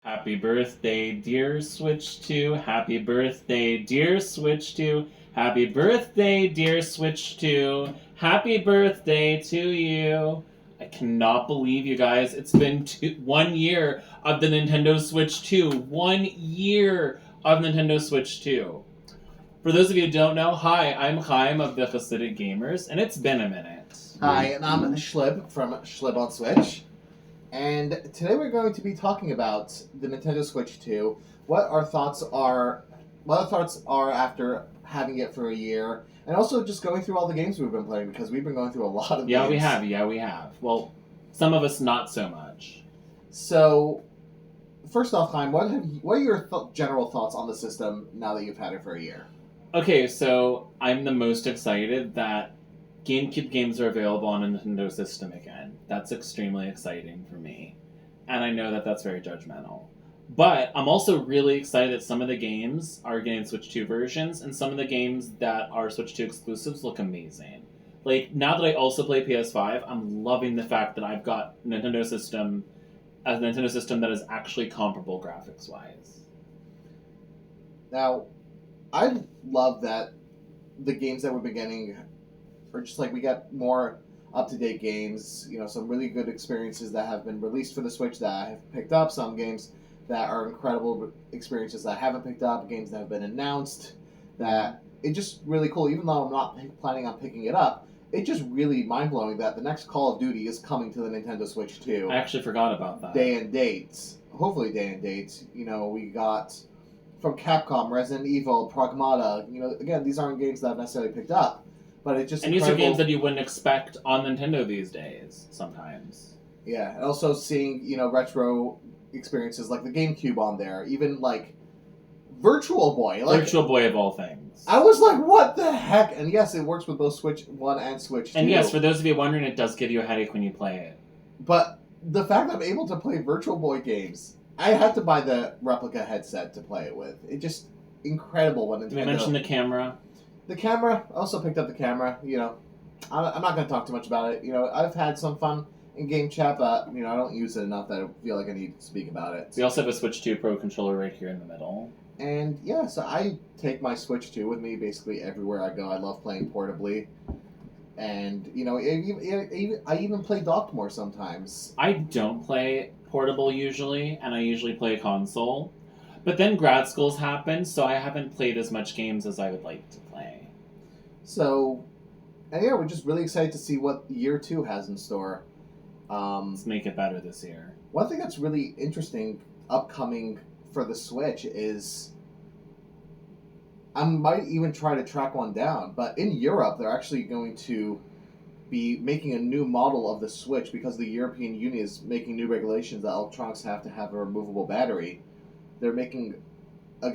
Happy birthday, dear Switch 2. Happy birthday, dear Switch 2. Happy birthday, dear Switch 2. Happy birthday to you. I cannot believe you guys. It's been 1 year of the Nintendo Switch 2. 1 year of Nintendo Switch 2. For those of you who don't know, hi, I'm Chaim of the Hasidic Gamers, and it's been a minute. Hi, and I'm Schlib from Schlib on Switch. And today we're going to be talking about the Nintendo Switch 2, what our thoughts are after having it for a year, and also just going through all the games we've been playing, because we've been going through a lot of games. Yeah, we have. Well, some of us not so much. So, first off, Chaim, what are your general thoughts on the system now that you've had it for a year? Okay, so I'm the most excited that GameCube games are available on a Nintendo system again. That's extremely exciting for me. And I know that that's very judgmental. But I'm also really excited that some of the games are getting Switch 2 versions, and some of the games that are Switch 2 exclusives look amazing. Like, now that I also play PS5, I'm loving the fact that I've got a Nintendo system that is actually comparable graphics-wise. Now, I love that the games that we've been getting are just like we got more up-to-date games, some really good experiences that have been released for the Switch that I have picked up, some games that are incredible experiences that I haven't picked up, games that have been announced, that it's just really cool. Even though I'm not planning on picking it up, it's just really mind-blowing that the next Call of Duty is coming to the Nintendo Switch 2. I actually forgot about that. Day and dates. Hopefully day and dates. We got from Capcom, Resident Evil, Pragmata. Again, these aren't games that I've necessarily picked up, but it's just these are games that you wouldn't expect on Nintendo these days, sometimes. Yeah, and also seeing, retro experiences like the GameCube on there, even like Virtual Boy. Virtual Boy of all things. I was like, what the heck? And yes, it works with both Switch 1 and Switch 2. And yes, for those of you wondering, it does give you a headache when you play it. But the fact that I'm able to play Virtual Boy games, I had to buy the replica headset to play it with. It's just incredible when Nintendo... Did we mention the camera? The camera, I also picked up the camera, I'm not going to talk too much about it. I've had some fun in game chat, but, I don't use it enough that I feel like I need to speak about it. We also have a Switch 2 Pro controller right here in the middle. And, yeah, so I take my Switch 2 with me basically everywhere I go. I love playing portably. And, I even play docked more sometimes. I don't play portable usually, and I usually play console. But then grad schools happen, so I haven't played as much games as I would like to play. So, and yeah, we're just really excited to see what year 2 has in store. Let's make it better this year. One thing that's really interesting upcoming for the Switch is I might even try to track one down, but in Europe they're actually going to be making a new model of the Switch because the European Union is making new regulations that electronics have to have a removable battery. They're making I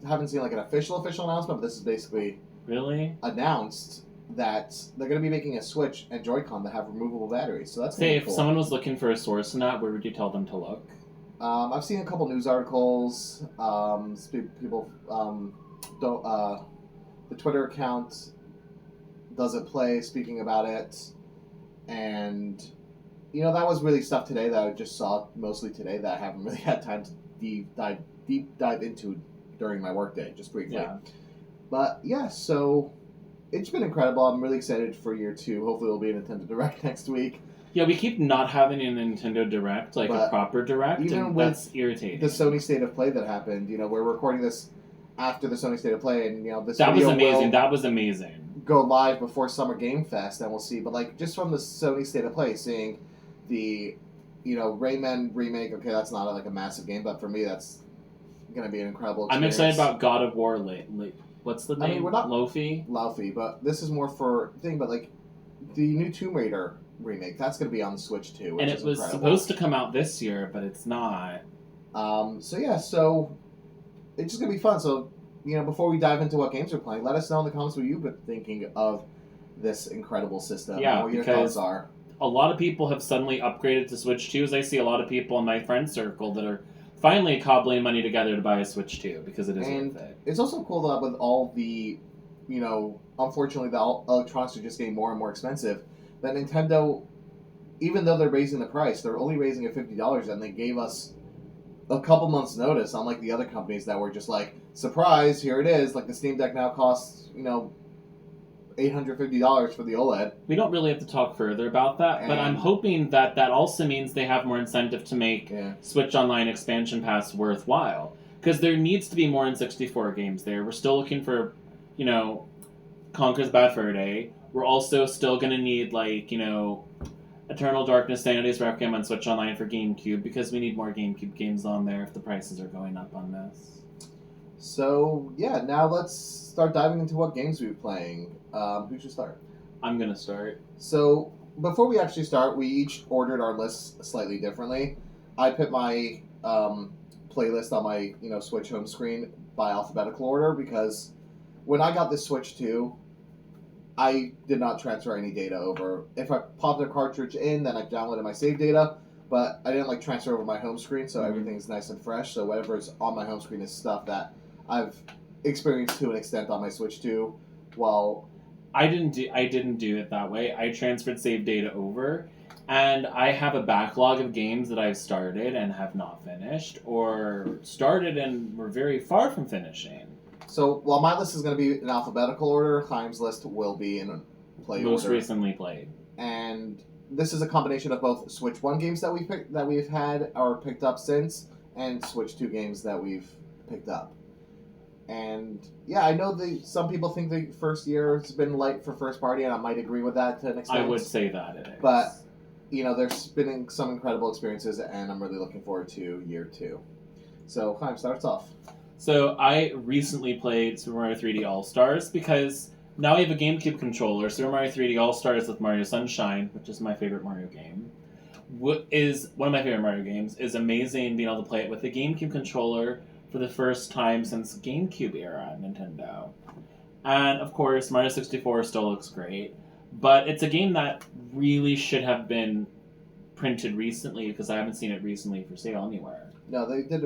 haven't seen like an official announcement, but this is basically really announced that they're going to be making a Switch and Joy-Con that have removable batteries. So that's say if cool. Someone was looking for a source in that, where would you tell them to look? I've seen a couple news articles. People don't. The Twitter account doesn't play speaking about it, and that was really stuff today that I just saw mostly today that I haven't really had time to deep dive into during my workday, just briefly. Yeah. But yeah, so it's been incredible. I'm really excited for year 2. Hopefully, there'll be a Nintendo Direct next week. Yeah, we keep not having a Nintendo Direct, like a proper Direct, and that's irritating. The Sony State of Play that happened, we're recording this after the Sony State of Play, and this that was video amazing. That was amazing. Go live before Summer Game Fest, and we'll see. But just from the Sony State of Play, seeing the Rayman remake. Okay, that's not like a massive game, but for me, that's gonna be an incredible experience. I'm excited about God of War. What's the name? We're not Lofi, but this is more for thing. But the new Tomb Raider remake, that's going to be on the Switch too, which and is it was incredible. Supposed to come out this year, but it's not. So it's just going to be fun. So before we dive into what games we're playing, let us know in the comments what you've been thinking of this incredible system. Yeah, what your thoughts are. A lot of people have suddenly upgraded to Switch 2s. I see a lot of people in my friend circle that are finally cobbling money together to buy a Switch 2 because it is worth it. It's also cool that with all the, unfortunately, the electronics are just getting more and more expensive, that Nintendo, even though they're raising the price, they're only raising it $50, and they gave us a couple months' notice, unlike the other companies that were just like, surprise, here it is. Like the Steam Deck now costs, $850 for the OLED. We don't really have to talk further about that, but I'm And- hoping that that also means they have more incentive to make Yeah. Switch Online expansion pass worthwhile. Because there needs to be more N64 games there. We're still looking for, Conker's Bad Fur Day. We're also still going to need, Eternal Darkness, Sanity's Requiem on Switch Online for GameCube, because we need more GameCube games on there if the prices are going up on this. So, yeah, now let's start diving into what games we're playing. Who should start? I'm going to start. So, before we actually start, we each ordered our lists slightly differently. I put my playlist on my Switch home screen by alphabetical order because when I got this Switch 2, I did not transfer any data over. If I popped a cartridge in, then I downloaded my save data, but I didn't transfer over my home screen, so everything's nice and fresh. So whatever's on my home screen is stuff that I've experienced to an extent on my Switch 2. While I didn't do it that way. I transferred save data over, and I have a backlog of games that I've started and have not finished, or started and were very far from finishing. So while my list is going to be in alphabetical order, Chaim's list will be in play Most order. recently played. And this is a combination of both Switch 1 games that we've had or picked up since, and Switch 2 games that we've picked up. And yeah, I know some people think the first year has been light for first party, and I might agree with that to an extent. I would say that it is. But there's been some incredible experiences, and I'm really looking forward to year 2. So Chaim starts off. So I recently played Super Mario 3D All-Stars because now we have a GameCube controller. Super Mario 3D All-Stars with Mario Sunshine, which is my favorite Mario game, is one of my favorite Mario games. Is amazing being able to play it with the GameCube controller for the first time since GameCube era Nintendo. And of course, Mario 64 still looks great, but it's a game that really should have been printed recently because I haven't seen it recently for sale anywhere. No, they did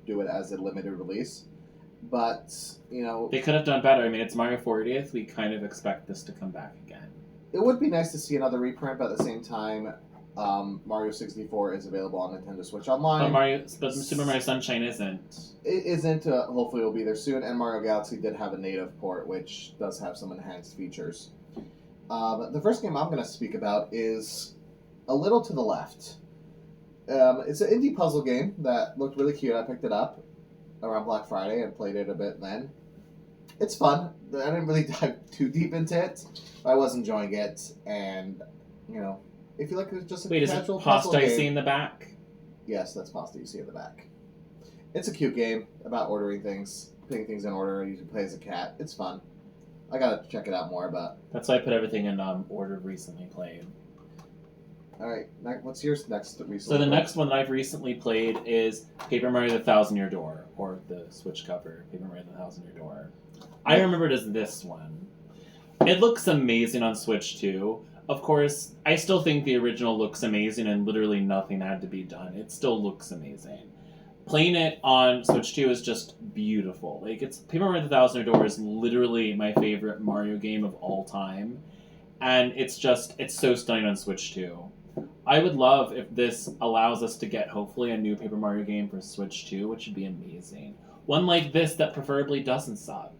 do it as a limited release, but they could have done better. I mean, it's Mario 40th. We kind of expect this to come back again. It would be nice to see another reprint, but at the same time, Mario 64 is available on Nintendo Switch Online. But Super Mario Sunshine isn't. It isn't. Hopefully, it'll be there soon. And Mario Galaxy did have a native port, which does have some enhanced features. The first game I'm going to speak about is a little to the left. It's an indie puzzle game that looked really cute. I picked it up around Black Friday and played it a bit then. It's fun. I didn't really dive too deep into it, but I was enjoying it. And, if you like, it's just a Wait, is it casual puzzle pasta I see game. in the back? Yes, that's pasta you see in the back. It's a cute game about ordering things, putting things in order. You can play as a cat. It's fun. I gotta check it out more, but... That's why I put everything in order recently played. Alright, what's yours next? So the next one that I've recently played is Paper Mario the Thousand Year Door, or the Switch cover, Paper Mario the Thousand Year Door. I remember it as this one. It looks amazing on Switch too. Of course, I still think the original looks amazing and literally nothing had to be done. It still looks amazing. Playing it on Switch 2 is just beautiful. It's Paper Mario the Thousand Year Door is literally my favorite Mario game of all time. And it's so stunning on Switch 2. I would love if this allows us to get, hopefully, a new Paper Mario game for Switch 2, which would be amazing. One like this that preferably doesn't suck.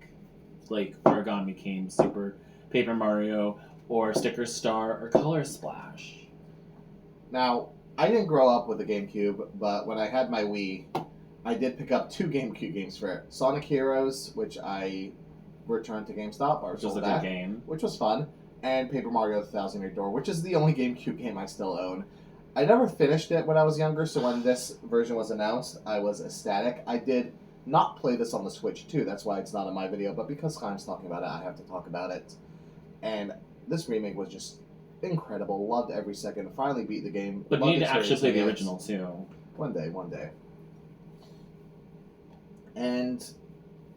Like Origami King, Super Paper Mario, or Sticker Star, or Color Splash. Now, I didn't grow up with the GameCube, but when I had my Wii, I did pick up 2 GameCube games for it. Sonic Heroes, which I returned to GameStop, or Which was sold a back, good game. which was fun, and Paper Mario the Thousand Year Door, which is the only GameCube game I still own. I never finished it when I was younger, so when this version was announced, I was ecstatic. I did not play this on the Switch too, that's why it's not in my video, but because Chaim's talking about it, I have to talk about it. And this remake was just incredible, loved every second, finally beat the game. But you loved need to actually play the experiencing it. original, too. One day. And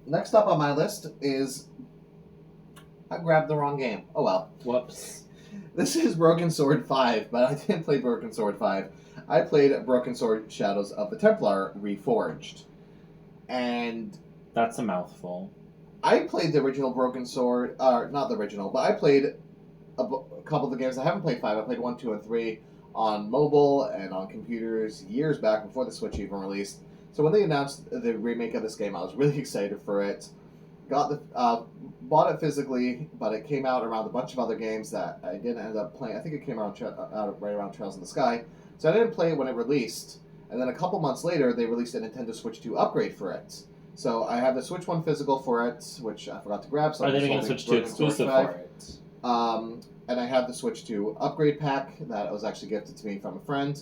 next up on my list is... I grabbed the wrong game. Oh well. Whoops. This is Broken Sword 5, but I didn't play Broken Sword 5. I played Broken Sword Shadows of the Templar Reforged. And That's a mouthful. I played the original Broken Sword, not the original, but I played a couple of the games. I haven't played 5. I played 1, 2, and 3 on mobile and on computers years back before the Switch even released. So when they announced the remake of this game, I was really excited for it. Bought it physically, but it came out around a bunch of other games that I didn't end up playing. I think it came out right around Trails in the Sky, so I didn't play it when it released. And then a couple months later, they released a Nintendo Switch 2 upgrade for it. So I have the Switch 1 physical for it, which I forgot to grab. So Are they making a Switch 2 exclusive for it? And I have the Switch 2 upgrade pack that was actually gifted to me from a friend.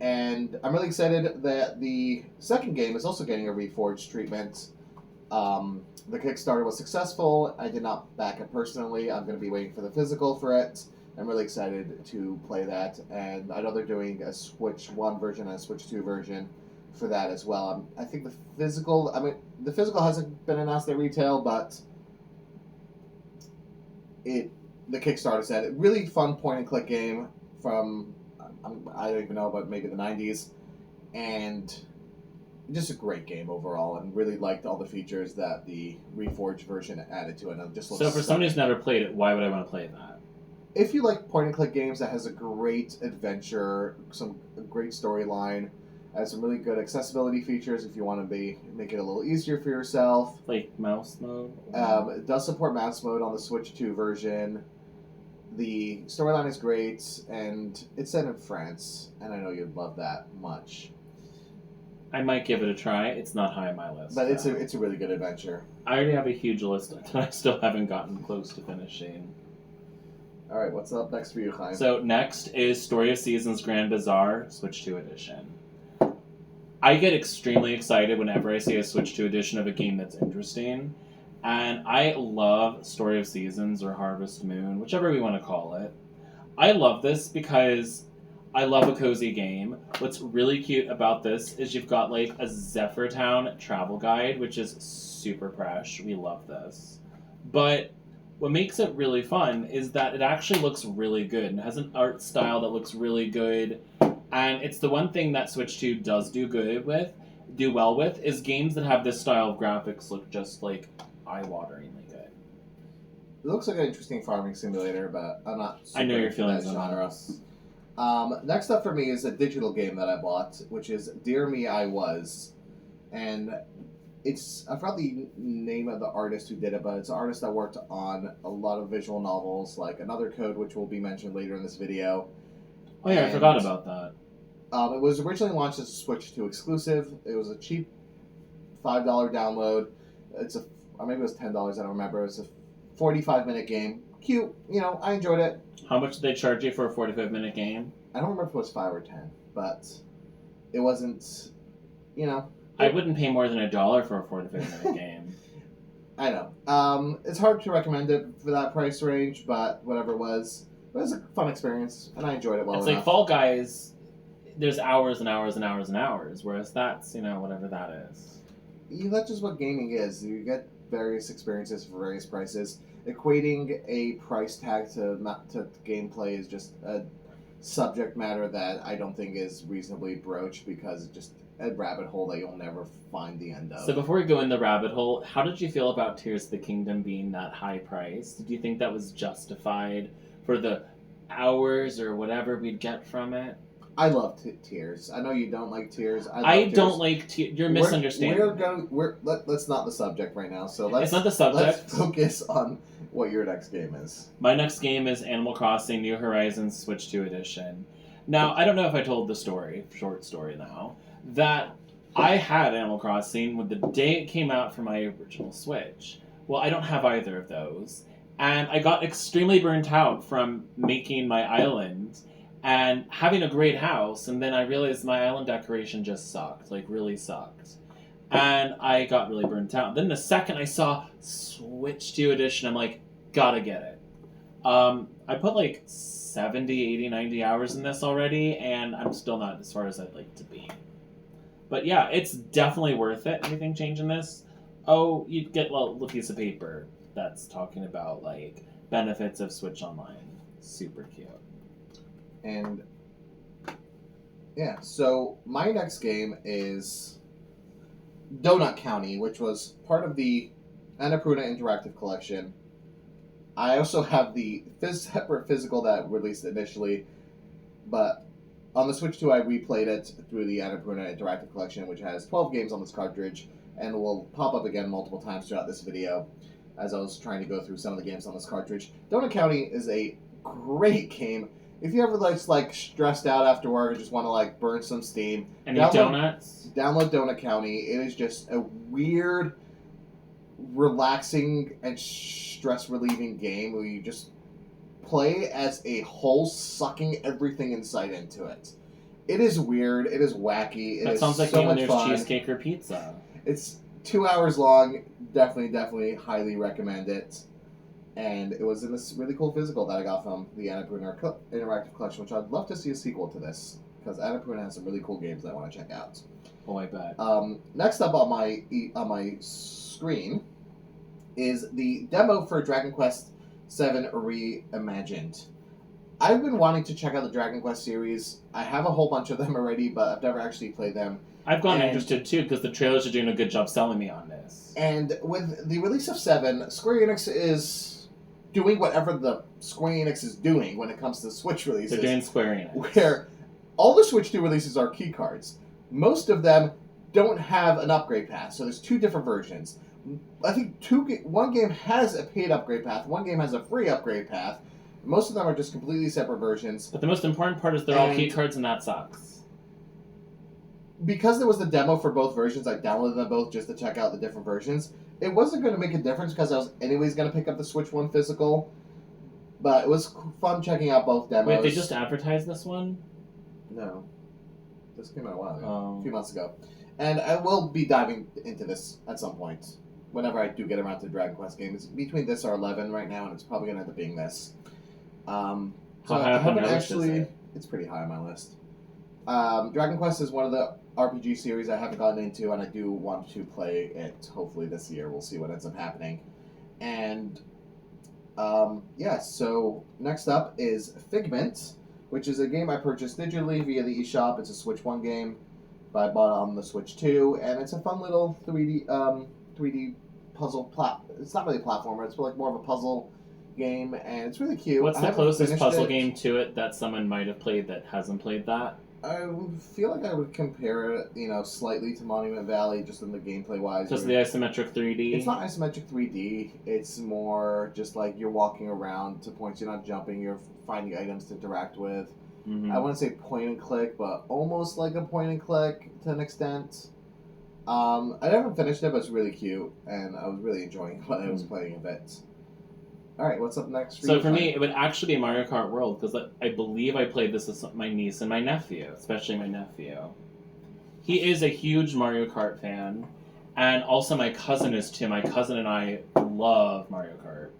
And I'm really excited that the second game is also getting a Reforged treatment. The Kickstarter was successful. I did not back it personally. I'm going to be waiting for the physical for it. I'm really excited to play that. And I know they're doing a Switch 1 version and a Switch 2 version for that as well. I think the physical hasn't been announced at retail, but the Kickstarter said it really fun point and click game from I don't even know, but maybe the 90s, and just a great game overall, and really liked all the features that the Reforged version added to it. And it just looks so for someone who's never played it, why would I want to play that? If you like point and click games that has a great adventure, a great storyline, has some really good accessibility features if you want to make it a little easier for yourself. Like mouse mode? It does support mouse mode on the Switch 2 version. The storyline is great, and it's set in France, and I know you'd love that much. I might give it a try. It's not high on my list. But it's a really good adventure. I already have a huge list that I still haven't gotten close to finishing. Alright, what's up next for you, Chaim? So next is Story of Seasons Grand Bazaar, Switch 2 edition. I get extremely excited whenever I see a Switch 2 edition of a game that's interesting. And I love Story of Seasons or Harvest Moon, whichever we want to call it. I love this because I love a cozy game. What's really cute about this is you've got like a Zephyr Town travel guide, which is super fresh. We love this. But what makes it really fun is that it actually looks really good and has an art style that looks really good. And it's the one thing that Switch 2 does do well with, is games that have this style of graphics look just like eye-wateringly good. It looks like an interesting farming simulator, but I'm not super I know your into feelings that on genre. this. Next up for me is a digital game that I bought, which is Dear Me I Was. And I forgot the name of the artist who did it, but it's an artist that worked on a lot of visual novels, like Another Code, which will be mentioned later in this video. Oh yeah, I forgot about that. It was originally launched as a Switch 2 exclusive. It was a cheap $5 download. Or maybe it was $10, I don't remember. It was a 45-minute game. Cute, I enjoyed it. How much did they charge you for a 45-minute game? I don't remember if it was 5 or 10, but it wasn't, I wouldn't pay more than $1 for a 45-minute game. I know. It's hard to recommend it for that price range, but whatever it was a fun experience, and I enjoyed it well enough. It's like Fall Guys, there's hours and hours and hours and hours, whereas that's, whatever that is. That's just what gaming is. You get various experiences for various prices. Equating a price tag to gameplay is just a subject matter that I don't think is reasonably broached, because it's just a rabbit hole that you'll never find the end of. So before we go in the rabbit hole, how did you feel about Tears of the Kingdom being that high price? Did you think that was justified for the hours or whatever we'd get from it? I love Tears. I know you don't like Tears. I don't like Tears. You're misunderstanding. That's not the subject right now. So it's not the subject. Let's focus on what your next game is. My next game is Animal Crossing New Horizons Switch 2 Edition. Now, I don't know if I told the short story now, that I had Animal Crossing with the day it came out for my original Switch. Well, I don't have either of those. And I got extremely burnt out from making my island and having a great house, and then I realized my island decoration just sucked, like really sucked. And I got really burnt out. Then the second I saw Switch 2 Edition, I'm like, gotta get it. I put like 70, 80, 90 hours in this already, and I'm still not as far as I'd like to be. But yeah, it's definitely worth it. Anything changing this? Oh, you get a little piece of paper that's talking about like benefits of Switch Online. Super cute. And yeah, so my next game is Donut County, which was part of the Annapurna Interactive Collection. I also have the separate physical that released initially. but on the Switch 2, I replayed it through the Annapurna Interactive Collection, which has 12 games on this cartridge, and will pop up again multiple times throughout this video as I was trying to go through some of the games on this cartridge. Donut County is a great game. If you ever like stressed out after work and just want to like burn some steam, Any donuts? Download Donut County. It is just a weird, relaxing, and stress relieving game where you just play as a whole, sucking everything in sight into it. It is weird. It is wacky. That sounds like so when much there's fun. cheesecake or pizza. It's 2 hours long. Definitely highly recommend it. And it was in this really cool physical that I got from the Annapurna Interactive Collection, which I'd love to see a sequel to this, because Annapurna has some really cool games that I want to check out. Oh, I bet. Next up on my screen is the demo for Dragon Quest VII Reimagined. I've been wanting to check out the Dragon Quest series. I have a whole bunch of them already, but I've never actually played them. I've gotten interested too, because the trailers are doing a good job selling me on this. And with the release of 7, Square Enix is doing whatever the Square Enix is doing when it comes to Switch releases. They're doing Square Enix. Where all the Switch 2 releases are key cards. Most of them don't have an upgrade path, so there's 2 different versions. I think one game has a paid upgrade path, one game has a free upgrade path. Most of them are just completely separate versions. But the most important part is they're all key cards, and that sucks. Because there was the demo for both versions, I downloaded them both just to check out the different versions. It wasn't going to make a difference because I was anyways going to pick up the Switch 1 physical. But it was fun checking out both demos. Wait, they just advertised this one? No. This came out a while ago. A few months ago. And I will be diving into this at some point. Whenever I do get around to Dragon Quest games. Between this or 11 right now, and it's probably going to end up being this. So high I up on haven't your list is actually... it? It's pretty high on my list. Dragon Quest is one of the RPG series I haven't gotten into, and I do want to play it hopefully this year. We'll see what ends up happening. And, so next up is Figment, which is a game I purchased digitally via the eShop. It's a Switch 1 game, but I bought it on the Switch 2, and it's a fun little 3D puzzle it's not really a platformer, it's like more of a puzzle game, and it's really cute. What's the closest puzzle game to it that someone might have played that hasn't played that? I feel like I would compare it, slightly to Monument Valley, just in the gameplay wise. Just the isometric 3D? It's not isometric 3D. It's more just like you're walking around to points. You're not jumping. You're finding items to interact with. Mm-hmm. I wouldn't say point and click, but almost like a point and click to an extent. I never finished it, but it's really cute, and I was really enjoying what I was playing a bit. All right, what's up next? So for me, it would actually be Mario Kart World, because I believe I played this with my niece and my nephew, especially my nephew. He is a huge Mario Kart fan, and also my cousin is too. My cousin and I love Mario Kart.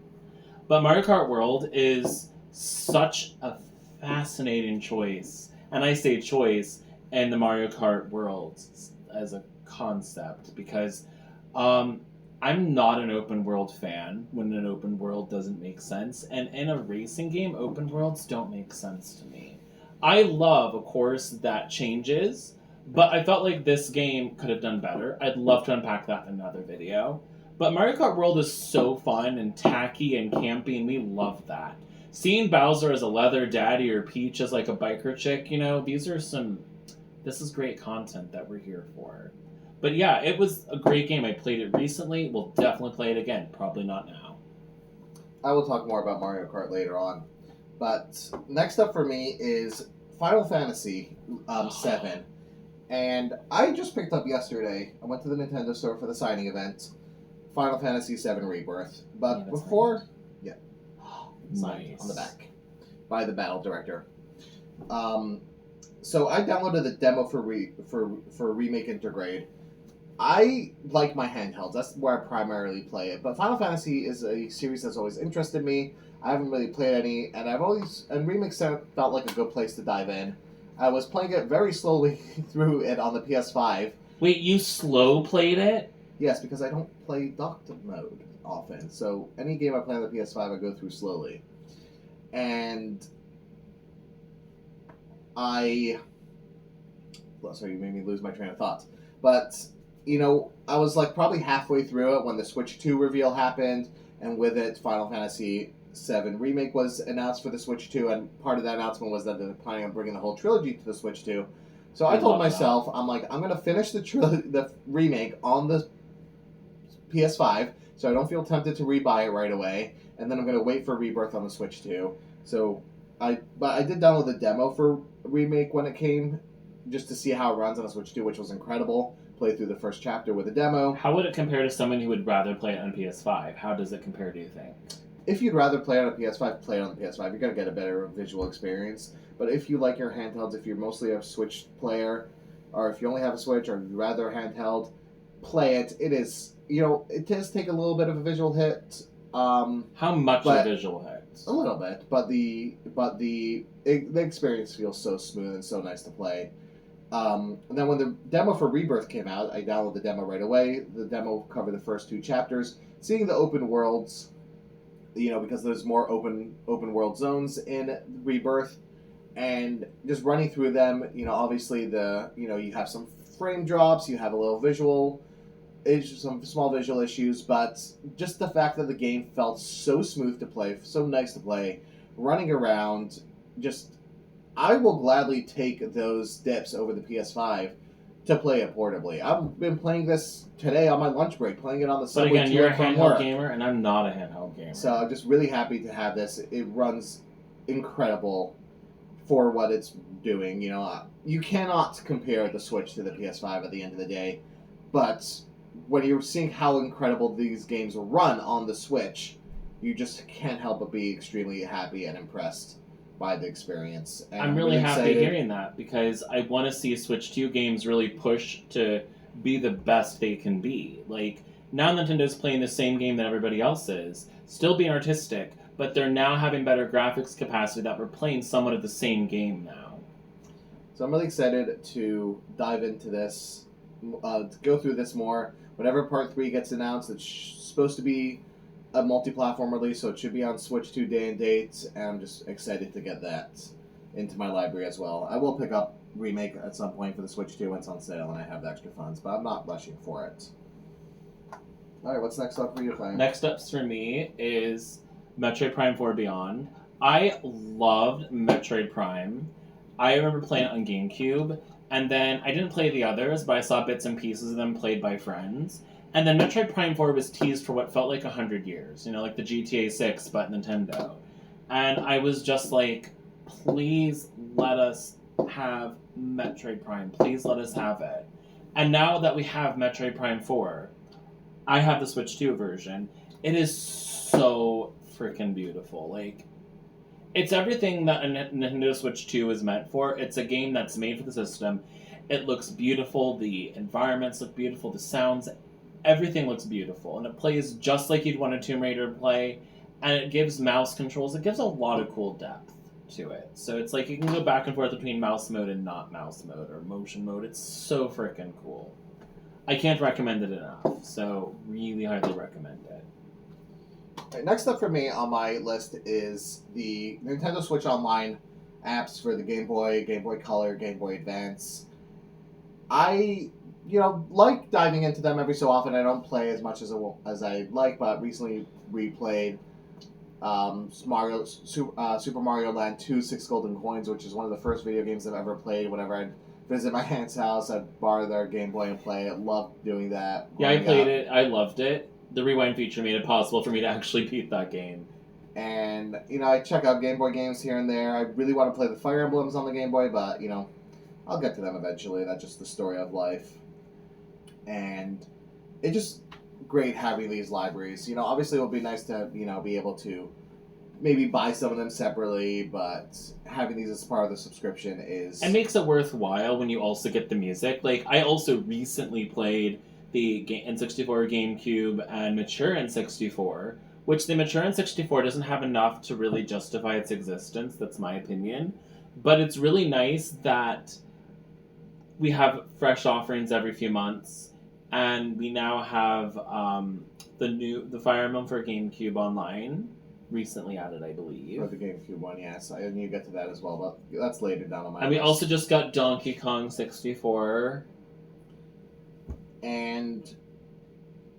But Mario Kart World is such a fascinating choice, and I say choice in the Mario Kart world as a concept, because I'm not an open world fan when an open world doesn't make sense, and in a racing game, open worlds don't make sense to me. I love a course that changes, but I felt like this game could have done better. I'd love to unpack that in another video. But Mario Kart World is so fun and tacky and campy, and we love that. Seeing Bowser as a leather daddy or Peach as like a biker chick, this is great content that we're here for. But yeah, it was a great game. I played it recently. We'll definitely play it again. Probably not now. I will talk more about Mario Kart later on. But next up for me is Final Fantasy VII. And I just picked up yesterday. I went to the Nintendo store for the signing event. Final Fantasy VII Rebirth. But before... Nice. Signed on the back. By the battle director. So I downloaded the demo for Remake Intergrade. I like my handhelds. That's where I primarily play it. But Final Fantasy is a series that's always interested me. I haven't really played any, and Remake felt like a good place to dive in. I was playing it very slowly through it on the PS5. Wait, you slow played it? Yes, because I don't play docked mode often. So any game I play on the PS5, I go through slowly. And sorry, you made me lose my train of thought. But, I was like probably halfway through it when the Switch 2 reveal happened, and with it, Final Fantasy 7 Remake was announced for the Switch 2, and part of that announcement was that they're planning on bringing the whole trilogy to the Switch 2. So I told myself, I'm like, I'm going to finish the remake on the PS5, so I don't feel tempted to rebuy it right away, and then I'm going to wait for Rebirth on the Switch 2. So but I did download the demo for Remake when it came, just to see how it runs on the Switch 2, which was incredible. Played through the first chapter with a demo. How would it compare to someone who would rather play it on PS5? How does it compare, do you think? If you'd rather play it on a PS5, play it on the PS5. You're going to get a better visual experience. But if you like your handhelds, if you're mostly a Switch player, or if you only have a Switch, or you'd rather a handheld, play it. It is, it does take a little bit of a visual hit. How much a visual hit? A little bit, but the experience feels so smooth and so nice to play. And then when the demo for Rebirth came out, I downloaded the demo right away. The demo covered the first 2 chapters. Seeing the open worlds, because there's more open world zones in Rebirth, and just running through them, obviously you have some frame drops, you have a little visual issues, some small visual issues, but just the fact that the game felt so smooth to play, so nice to play, running around, I will gladly take those dips over the PS5 to play it portably. I've been playing this today on my lunch break, playing it on the subway. But again, you're a handheld gamer, and I'm not a handheld gamer. So I'm just really happy to have this. It runs incredible for what it's doing. You cannot compare the Switch to the PS5 at the end of the day, but when you're seeing how incredible these games run on the Switch, you just can't help but be extremely happy and impressed by the experience. And I'm really happy hearing that, because I want to see Switch 2 games really push to be the best they can be. Like, now Nintendo's playing the same game that everybody else is, still being artistic, but they're now having better graphics capacity that we're playing somewhat of the same game now. So I'm really excited to dive into this, to go through this more. Whenever Part 3 gets announced, it's supposed to be a multi-platform release, so it should be on Switch 2 day and date, and I'm just excited to get that into my library as well. I will pick up Remake at some point for the Switch 2 when it's on sale and I have the extra funds, but I'm not rushing for it. Alright, what's next up for you, Clay? Next up for me is Metroid Prime 4 Beyond. I loved Metroid Prime. I remember playing it on GameCube, and then I didn't play the others, but I saw bits and pieces of them played by friends. And then Metroid Prime 4 was teased for what felt like 100 years, like the GTA 6, but Nintendo. And I was just like, please let us have Metroid Prime. Please let us have it. And now that we have Metroid Prime 4, I have the Switch 2 version. It is so freaking beautiful. Like, it's everything that a Nintendo Switch 2 is meant for. It's a game that's made for the system. It looks beautiful. The environments look beautiful. The sounds, everything looks beautiful, and it plays just like you'd want a Tomb Raider to play, and it gives mouse controls. It gives a lot of cool depth to it. So it's like you can go back and forth between mouse mode and not mouse mode, or motion mode. It's so freaking cool. I can't recommend it enough, so really highly recommend it. Right, next up for me on my list is the Nintendo Switch Online apps for the Game Boy, Game Boy Color, Game Boy Advance. I like diving into them every so often. I don't play as much as I like, but recently replayed Super Mario Land 2 6 Golden Coins, which is one of the first video games I've ever played. Whenever I'd visit my aunt's house, I'd borrow their Game Boy and play it. Loved doing that. Yeah, I played it. I loved it. The rewind feature made it possible for me to actually beat that game. And, I check out Game Boy games here and there. I really want to play the Fire Emblems on the Game Boy, but, I'll get to them eventually. That's just the story of life. And it's just great having these libraries. Obviously it would be nice to, be able to maybe buy some of them separately, but having these as part of the subscription is... It makes it worthwhile when you also get the music. Like, I also recently played the N64, GameCube, and Mature N64, which the Mature N64 doesn't have enough to really justify its existence, that's my opinion. But it's really nice that we have fresh offerings every few months, and we now have the Fire Emblem for GameCube Online, recently added, I believe. For the GameCube one, yes. I knew you get to that as well, but that's later down on my list. And we also just got Donkey Kong 64. And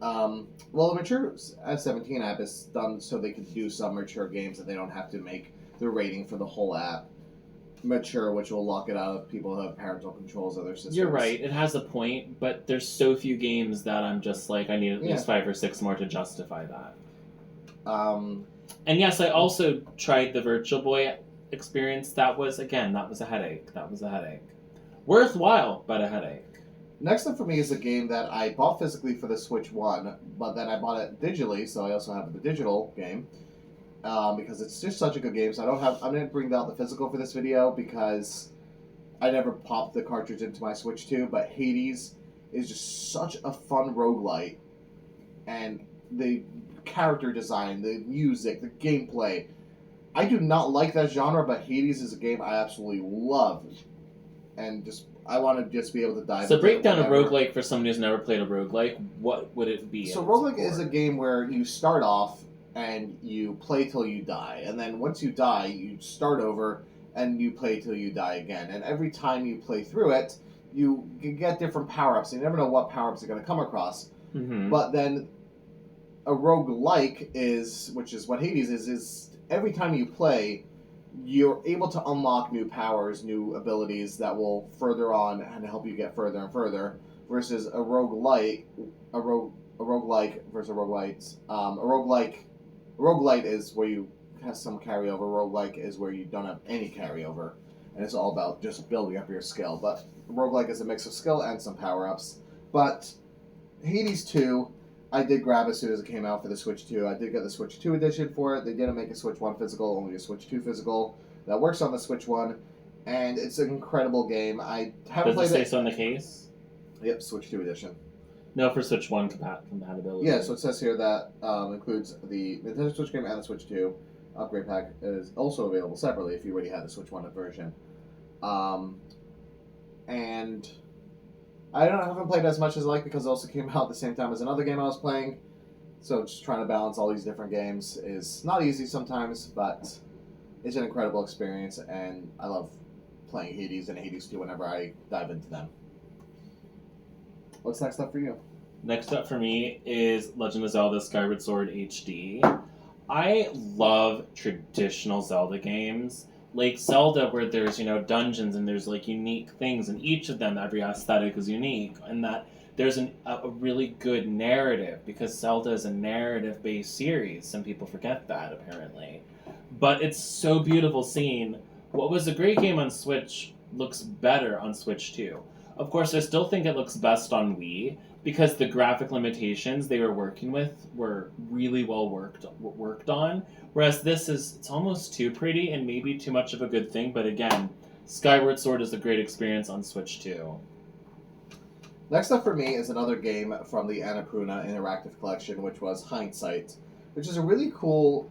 Well, the Mature S17 app is done so they can do some mature games and they don't have to make the rating for the whole app mature, which will lock it out of people who have parental controls of their systems. You're right. It has a point, but there's so few games that I'm just like, I need at least 5 or 6 more to justify that. And yes, I also tried the Virtual Boy experience. That was a headache. Worthwhile, but a headache. Next up for me is a game that I bought physically for the Switch 1, but then I bought it digitally, so I also have the digital game. Because it's just such a good game, so I'm going to bring out the physical for this video because I never popped the cartridge into my Switch 2, but Hades is just such a fun roguelite. And the character design, the music, the gameplay. I do not like that genre, but Hades is a game I absolutely love. And I want to just be able to dive into it. So break down a roguelike for someone who's never played a roguelike. What would it be? So roguelike is a game where you start off and you play till you die. And then once you die, you start over and you play till you die again. And every time you play through it, you get different power-ups. You never know what power-ups you're going to come across. Mm-hmm. But then a roguelike which is what Hades is every time you play, you're able to unlock new powers, new abilities that will further on and help you get further and further, versus a roguelite versus a roguelite. A roguelite is where you have some carryover. Roguelike is where you don't have any carryover, and it's all about just building up your skill. But roguelike is a mix of skill and some power-ups. But Hades 2, I did grab as soon as it came out for the Switch 2. I did get the Switch 2 edition for it. They didn't make a Switch 1 physical, only a Switch 2 physical that works on the Switch 1, and it's an incredible game. I haven't played it. Does it say so on the case? Yep, Switch 2 edition. No, for Switch 1 compatibility. Yeah, so it says here that includes the Nintendo Switch game and the Switch 2 upgrade pack is also available separately if you already had the Switch 1 version. And I haven't played as much as I like because it also came out at the same time as another game I was playing. So just trying to balance all these different games is not easy sometimes, but it's an incredible experience, and I love playing Hades and Hades 2 whenever I dive into them. What's next up for you? Next up for me is Legend of Zelda Skyward Sword HD. I love traditional Zelda games. Like Zelda, where there's, dungeons and there's, unique things, and each of them, every aesthetic is unique, and that there's a really good narrative, because Zelda is a narrative-based series. Some people forget that, apparently. But it's so beautiful seeing what was a great game on Switch looks better on Switch 2. Of course, I still think it looks best on Wii, because the graphic limitations they were working with were really well worked on. Whereas it's almost too pretty and maybe too much of a good thing. But again, Skyward Sword is a great experience on Switch 2. Next up for me is another game from the Annapurna Interactive Collection, which was Hindsight, which is a really cool,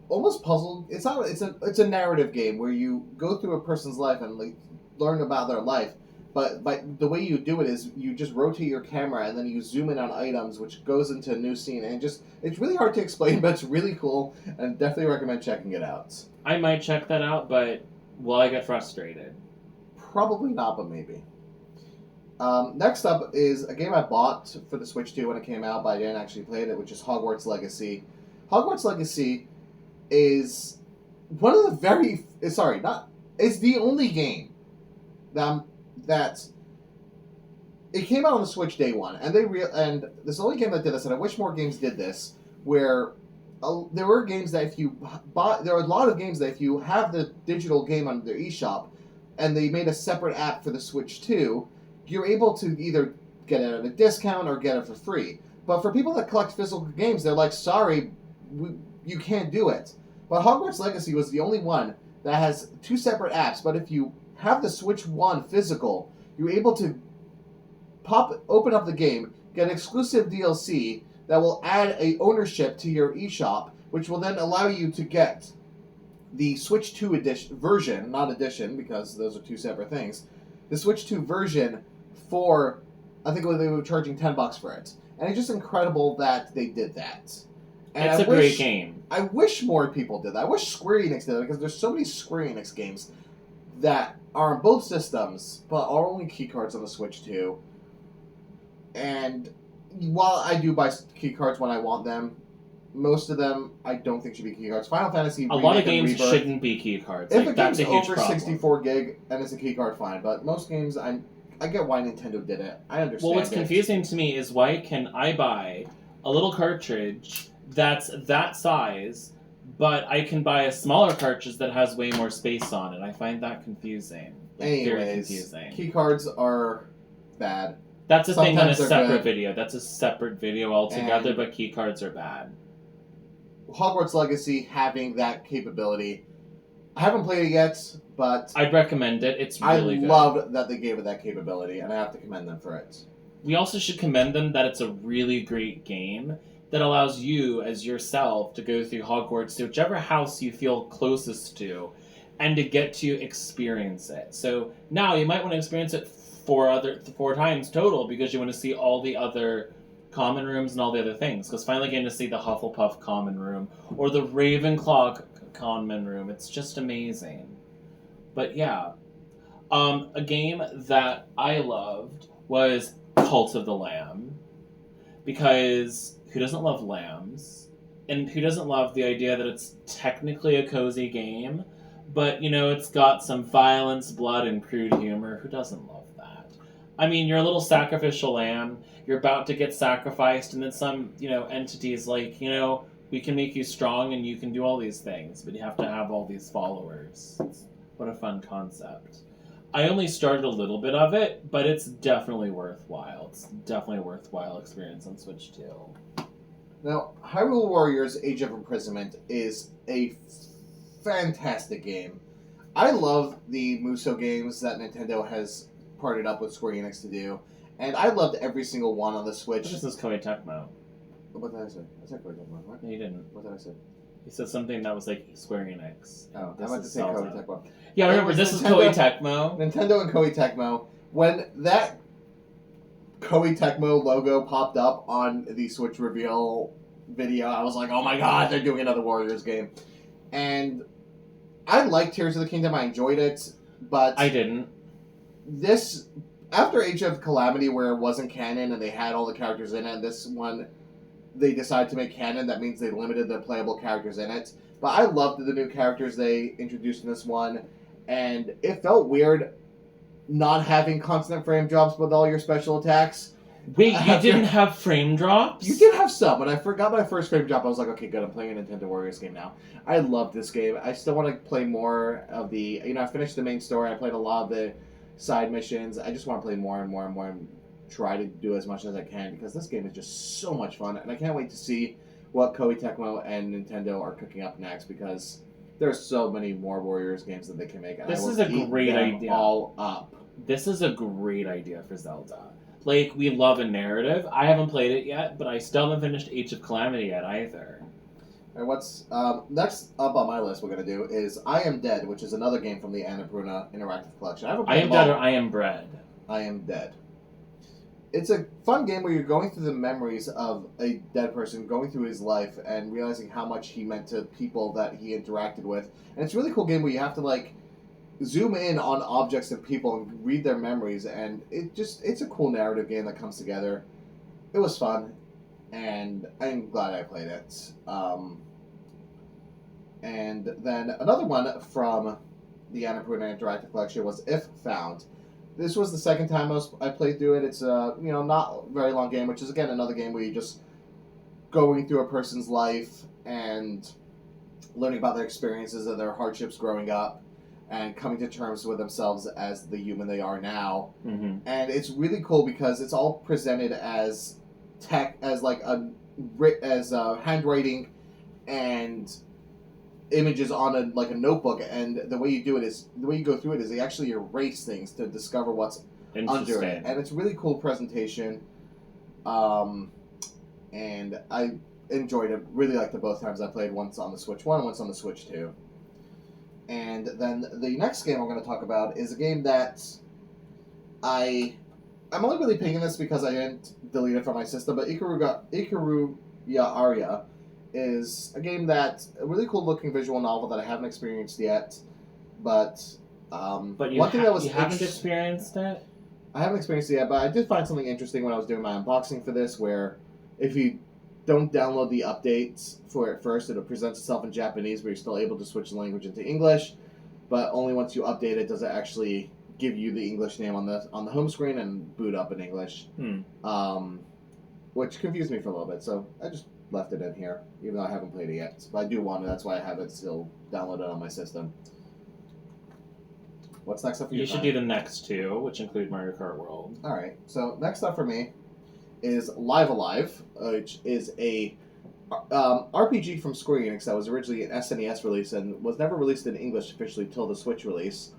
almost puzzle. It's a narrative game where you go through a person's life and learn about their life. But the way you do it is you just rotate your camera and then you zoom in on items, which goes into a new scene. And it's really hard to explain, but it's really cool, and definitely recommend checking it out. I might check that out, but will I get frustrated? Probably not, but maybe. Next up is a game I bought for the Switch 2 when it came out, but I didn't actually play it, which is Hogwarts Legacy. Hogwarts Legacy is one of the it's the only game that it came out on the Switch day one, and and this is the only game that did this, and I wish more games did this, where there were games that if you bought, there are a lot of games that if you have the digital game on their eShop, and they made a separate app for the Switch 2, you're able to either get it at a discount or get it for free. But for people that collect physical games, they're like, sorry, you can't do it. But Hogwarts Legacy was the only one that has two separate apps, but if you have the Switch 1 physical, you're able to open up the game, get exclusive DLC that will add a ownership to your eShop, which will then allow you to get the Switch 2 version, not edition, because those are two separate things, the Switch 2 version for, I think they were charging $10 for it. And it's just incredible that they did that. And it's a great game. I wish more people did that. I wish Square Enix did that, because there's so many Square Enix games that are on both systems, but are only keycards on the Switch 2. And while I do buy key cards when I want them, most of them I don't think should be key cards. Final Fantasy A lot of Remake and games Rebirth, shouldn't be key cards. if Like, a that's game's a huge over problem. 64 gig and it's a key card, fine. But most games, I get why Nintendo did it. I understand. Well, what's it. confusing to me is why can I buy a little cartridge that's that size, but I can buy a smaller cartridge that has way more space on it? I find that confusing. Very Anyways, confusing. key cards are bad. That's a thing on a sometimes they're separate good. video. That's a separate video altogether, And- but key cards are bad. Hogwarts Legacy having that capability. I haven't played it yet, but I'd recommend it. It's I really good. love that they gave it that capability, and I have to commend them for it. We also should commend them that it's a really great game that allows you, as yourself, to go through Hogwarts to whichever house you feel closest to, and to get to experience it. So now you might want to experience it four times total because you want to see all the other common rooms and all the other things. Because finally getting to see the Hufflepuff common room or the Ravenclaw common room, it's just amazing. But yeah, a game that I loved was Cult of the Lamb, because who doesn't love lambs? And who doesn't love the idea that it's technically a cozy game, but, it's got some violence, blood, and crude humor? Who doesn't love that? I mean, you're a little sacrificial lamb, you're about to get sacrificed, and then some, entity's like, we can make you strong and you can do all these things, but you have to have all these followers. What a fun concept. I only started a little bit of it, but it's definitely worthwhile. It's definitely a worthwhile experience on Switch too. Now, Hyrule Warriors Age of Imprisonment is a fantastic game. I love the Musou games that Nintendo has partnered up with Square Enix to do, and I loved every single one on the Switch. This is Koei Tecmo. What did I say? I said Koei Tecmo, right? No, you didn't. What did I say? You said something that was like Square Enix. Oh, I This meant to is say Zelda. Koei Tecmo. Yeah, remember, It was this is Nintendo- Koei Tecmo. Nintendo and Koei Tecmo. When that Koei Tecmo logo popped up on the Switch reveal video, I was like, oh my god, they're doing another Warriors game. And I liked Tears of the Kingdom, I enjoyed it, but I didn't. this, after Age of Calamity, where it wasn't canon and they had all the characters in it, this one, they decided to make canon. That means they limited the playable characters in it. But I loved the new characters they introduced in this one, and it felt weird not having constant frame drops with all your special attacks. Wait, you didn't have frame drops? You did have some. When I got my first frame drop, I was like, okay, good, I'm playing a Nintendo Warriors game now. I love this game. I still want to play more of the... I finished the main story. I played a lot of the side missions. I just want to play more and more and more and try to do as much as I can, because this game is just so much fun, and I can't wait to see what Koei Tecmo and Nintendo are cooking up next, because there's so many more Warriors games that they can make, and This I will is a eat great them idea. all up. This is a great idea for Zelda. Like, we love a narrative. I haven't played it yet, but I still haven't finished Age of Calamity yet either. And what's next up on my list we're going to do is I Am Dead, which is another game from the Annapurna Interactive Collection. I haven't I played am them all. dead or I am bread. I Am Dead. It's a fun game where you're going through the memories of a dead person, going through his life, and realizing how much he meant to people that he interacted with. And it's a really cool game where you have to, like, zoom in on objects and people and read their memories, and it's a cool narrative game that comes together. It was fun, and I'm glad I played it. And then another one from the Annapurna Interactive Collection was If Found. This was the second time I played through it. It's a not a very long game, which is again another game where you just going through a person's life and learning about their experiences and their hardships growing up, and coming to terms with themselves as the human they are now. Mm-hmm. And it's really cool because it's all presented as handwriting and images on a notebook, and the way you go through it is they actually erase things to discover what's under it, and it's a really cool presentation. And I enjoyed it. Really liked it both times I played. Once on the Switch 1 and once on the Switch 2. And then the next game I'm going to talk about is a game that I'm only really picking this because I didn't delete it from my system, but Ikaruga Aria is a game that's a really cool looking visual novel that I haven't experienced yet, but But one thing that was you haven't experienced it? I haven't experienced it yet, but I did find something interesting when I was doing my unboxing for this, where if you don't download the updates for it first, it presents itself in Japanese, but you're still able to switch the language into English. But only once you update it does it actually give you the English name on the home screen and boot up in English. Which confused me for a little bit, so I just left it in here, even though I haven't played it yet. But I do want it, that's why I have it still downloaded on my system. What's next up for you? You should do the next two, which include Mario Kart World. Alright, so next up for me is Live Alive, which is a RPG from Square Enix that was originally an SNES release and was never released in English officially till the Switch release.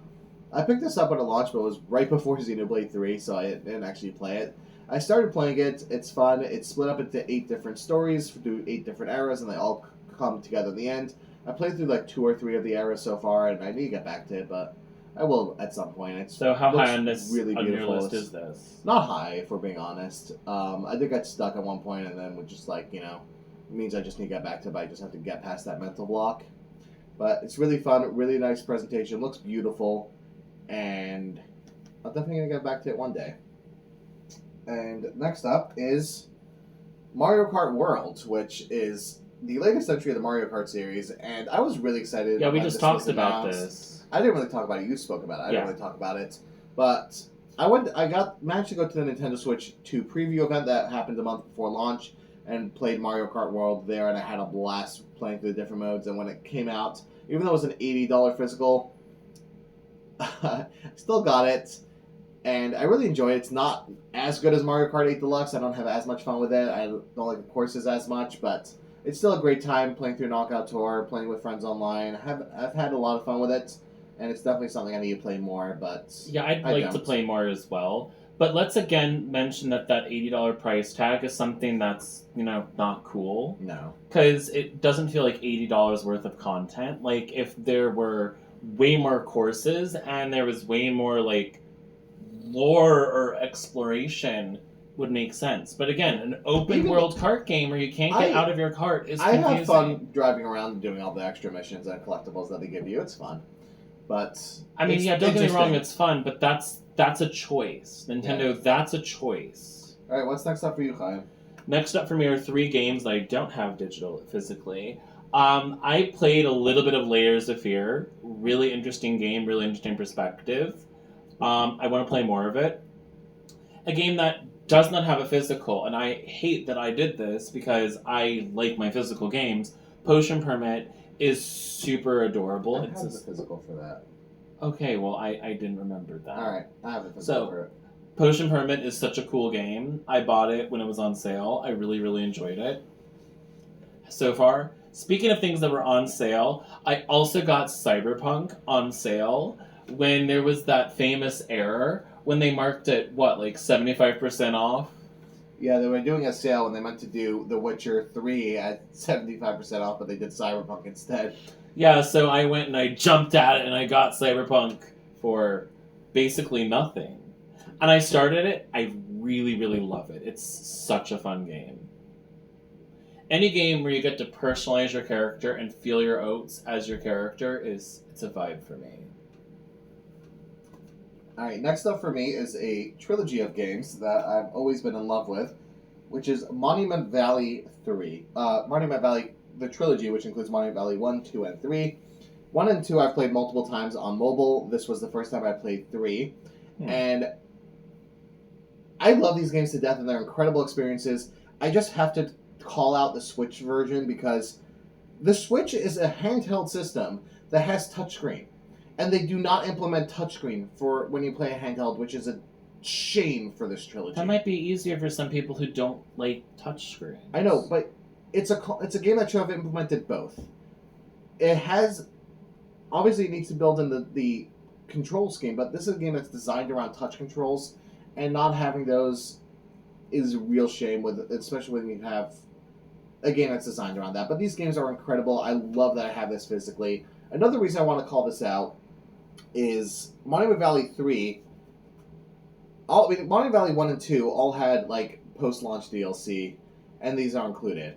I picked this up when it launched, but it was right before Xenoblade 3, so I didn't actually play it. I started playing it, it's fun, it's split up into 8 different stories, through 8 different eras, and they all come together in the end. I played through like 2 or 3 of the eras so far, and I need to get back to it, but I will at some point. So how high on this really on your beautiful. list is this? Not high, if we're being honest. I did get stuck at one point, and then would just like, it means I just need to get back to it, but I just have to get past that mental block. But it's really fun, really nice presentation, looks beautiful, and I'm definitely going to get back to it one day. And next up is Mario Kart World, which is the latest entry of the Mario Kart series, and I was really excited. Yeah, we when just this talked was about announced. this. I didn't really talk about it. You spoke about it. I Yeah. didn't really talk about it, but I managed to go to the Nintendo Switch 2 preview event that happened a month before launch, and played Mario Kart World there, and I had a blast playing through the different modes. And when it came out, even though it was an $80 physical, I still got it. And I really enjoy it. It's not as good as Mario Kart 8 Deluxe. I don't have as much fun with it. I don't like the courses as much, but it's still a great time playing through Knockout Tour, playing with friends online. I've had a lot of fun with it, and it's definitely something I need to play more. But yeah, I'd like to play more as well. But let's again mention that $80 price tag is something that's not cool. No, because it doesn't feel like $80 worth of content. Like if there were way more courses and there was way more like lore or exploration would make sense. But again, an open world kart game where you can't get out of your cart is confusing. I have fun driving around and doing all the extra missions and collectibles that they give you. It's fun. But I mean, yeah, don't get me wrong, it's fun, but that's a choice. Nintendo, that's a choice. Alright, what's next up for you, Chaim? Next up for me are 3 games that I don't have digital physically. I played a little bit of Layers of Fear. Really interesting game, really interesting perspective. I want to play more of it. A game that does not have a physical, and I hate that I did this because I like my physical games. Potion Permit is super adorable. I have the physical for that. Okay, well, I didn't remember that. Alright, I have the physical for it. Potion Permit is such a cool game. I bought it when it was on sale. I really, really enjoyed it. So far, speaking of things that were on sale, I also got Cyberpunk on sale when there was that famous error when they marked it, 75% off? Yeah, they were doing a sale and they meant to do The Witcher 3 at 75% off, but they did Cyberpunk instead. Yeah, so I went and I jumped at it and I got Cyberpunk for basically nothing. And I started it. I really, really love it. It's such a fun game. Any game where you get to personalize your character and feel your oats as your character it's a vibe for me. Alright, next up for me is a trilogy of games that I've always been in love with, which is Monument Valley 3. Monument Valley, the trilogy, which includes Monument Valley 1, 2, and 3. 1 and 2 I've played multiple times on mobile. This was the first time I played 3. And I love these games to death, and they're incredible experiences. I just have to call out the Switch version because the Switch is a handheld system that has touchscreen. And they do not implement touchscreen for when you play a handheld, which is a shame for this trilogy. That might be easier for some people who don't like touchscreen. I know, but it's a game that should have implemented both. It has... Obviously, it needs to build in the control scheme, but this is a game that's designed around touch controls, and not having those is a real shame, especially when you have a game that's designed around that. But these games are incredible. I love that I have this physically. Another reason I want to call this out is Monument Valley 3. Monument Valley 1 and 2 all had post-launch DLC, and these are included.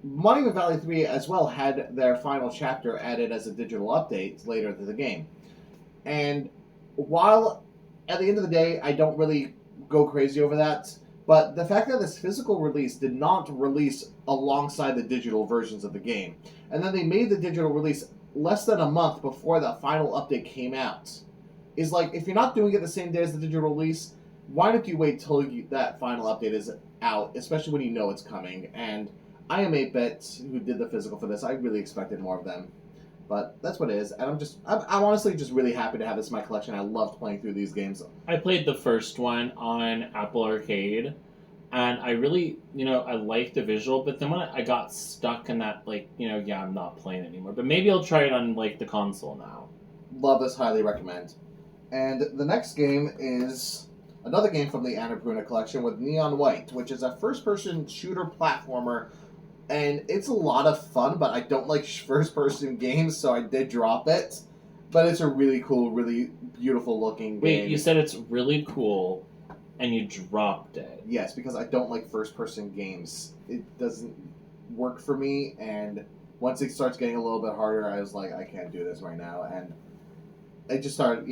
Monument Valley 3 as well had their final chapter added as a digital update later to the game. And while at the end of the day, I don't really go crazy over that. But the fact that this physical release did not release alongside the digital versions of the game, and then they made the digital release less than a month before the final update came out, is like, if you're not doing it the same day as the digital release, why don't you wait till that final update is out, especially when you know it's coming? And I am 8-bit, who did the physical for this. I really expected more of them. But that's what it is, and I'm honestly just really happy to have this in my collection. I loved playing through these games. I played the first one on Apple Arcade, and I really, I liked the visual, but then when I got stuck in that, yeah, I'm not playing anymore. But maybe I'll try it on, the console now. Love this, highly recommend. And the next game is another game from the Annapurna collection with Neon White, which is a first-person shooter platformer. And it's a lot of fun, but I don't like first-person games, so I did drop it. But it's a really cool, really beautiful-looking game. Wait, you said it's really cool, and you dropped it. Yes, because I don't like first-person games. It doesn't work for me, and once it starts getting a little bit harder, I was like, I can't do this right now. And it just started,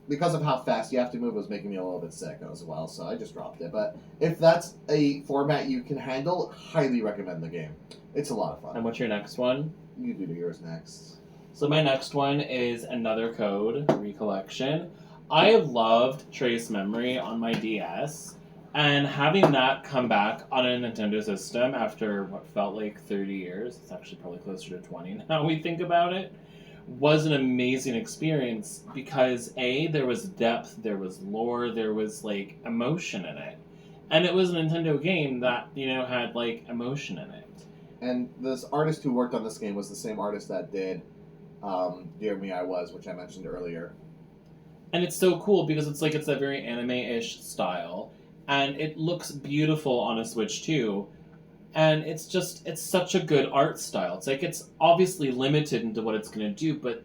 because of how fast you have to move, it was making me a little bit sick as well, so I just dropped it. But if that's a format you can handle, highly recommend the game. It's a lot of fun. And what's your next one? You do yours next. So my next one is Another Code Recollection. I loved Trace Memory on my DS, and having that come back on a Nintendo system after what felt like 30 years, it's actually probably closer to 20 now we think about it, was an amazing experience because there was depth, there was lore, there was emotion in it. And it was a Nintendo game that, had emotion in it. And this artist who worked on this game was the same artist that did Dear Me I Was, which I mentioned earlier. And it's so cool because it's a very anime-ish style, and it looks beautiful on a Switch too. And it's such a good art style. It's obviously limited into what it's going to do, but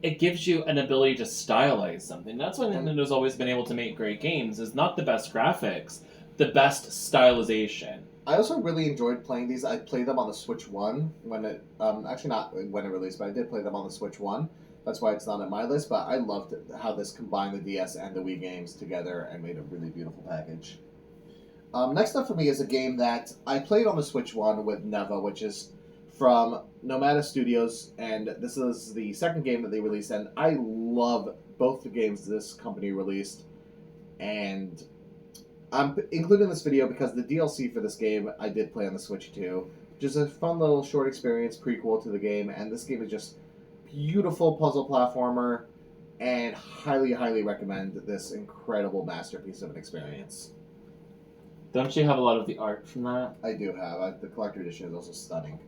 it gives you an ability to stylize something. That's why Nintendo's always been able to make great games, is not the best graphics, the best stylization. I also really enjoyed playing these. I played them on the Switch 1 when it, actually not when it released, but I did play them on the Switch 1. That's why it's not on my list, but I loved how this combined the DS and the Wii games together and made a really beautiful package. Next up for me is a game that I played on the Switch 1 with Neva, which is from Nomada Studios, and this is the second game that they released, and I love both the games this company released, and I'm including this video because the DLC for this game I did play on the Switch too, which is a fun little short experience prequel to the game, and this game is just beautiful puzzle platformer, and highly, highly recommend this incredible masterpiece of an experience. Don't you have a lot of the art from that? I do have. The collector edition is also stunning.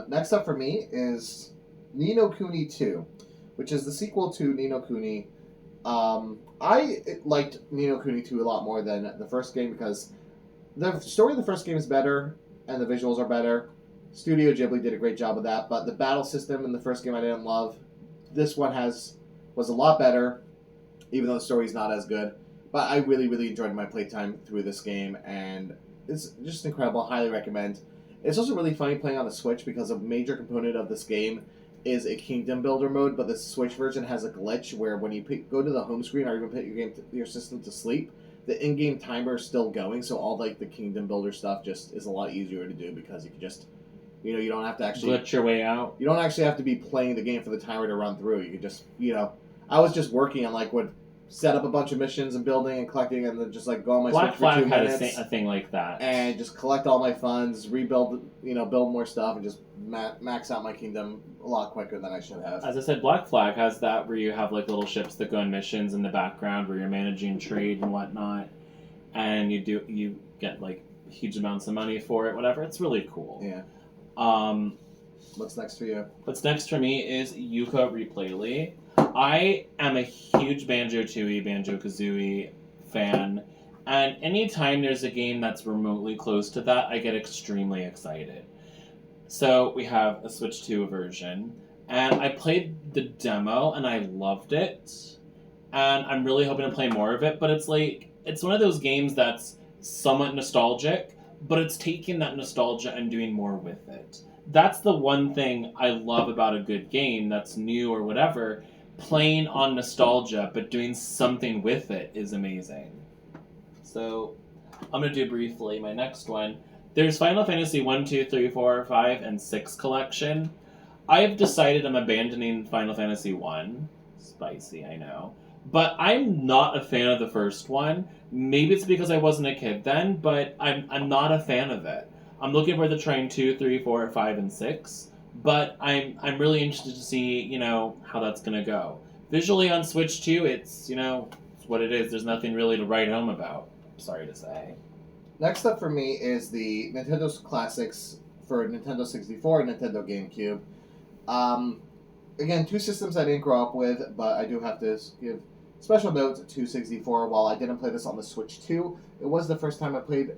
Next up for me is Ni no Kuni 2, which is the sequel to Ni no Kuni. I liked Ni no Kuni 2 a lot more than the first game because the story of the first game is better and the visuals are better. Studio Ghibli did a great job of that, but the battle system in the first game I didn't love. This one was a lot better, even though the story's not as good. But I really, really enjoyed my playtime through this game, and it's just incredible. Highly recommend. It's also really funny playing on the Switch because a major component of this game is a kingdom builder mode, but the Switch version has a glitch where when you go to the home screen or even put your system to sleep, the in-game timer is still going, so all the kingdom builder stuff just is a lot easier to do because you can just, you don't have to actually glitch your way out. You don't actually have to be playing the game for the timer to run through. You can just, I was just working on would set up a bunch of missions and building and collecting, and then just go on my Black Switch Flag for 2 minutes. had a thing like that, and just collect all my funds, rebuild, build more stuff, and just max out my kingdom a lot quicker than I should have. As I said, Black Flag has that where you have little ships that go on missions in the background where you're managing trade and whatnot, and you get huge amounts of money for it. Whatever, it's really cool. Yeah. What's next for you? What's next for me is Yooka Replayly. I am a huge Banjo-Tooie, Banjo-Kazooie fan, and anytime there's a game that's remotely close to that, I get extremely excited. So we have a Switch 2 version, and I played the demo, and I loved it, and I'm really hoping to play more of it, but it's one of those games that's somewhat nostalgic, but it's taking that nostalgia and doing more with it. That's the one thing I love about a good game that's new or whatever. playing on nostalgia, but doing something with it is amazing. So, I'm going to do briefly my next one. There's Final Fantasy 1, 2, 3, 4, 5, and 6 collection. I've decided I'm abandoning Final Fantasy 1. Spicy, I know. But I'm not a fan of the first one. Maybe it's because I wasn't a kid then, but I'm not a fan of it. I'm looking forward to trying 2, 3, 4, 5, and 6. But I'm really interested to see, how that's going to go. Visually on Switch 2, it's what it is. There's nothing really to write home about. Sorry to say. Next up for me is the Nintendo Classics for Nintendo 64 and Nintendo GameCube. Again, two systems I didn't grow up with, but I do have to give special note to 64. While I didn't play this on the Switch 2, it was the first time I played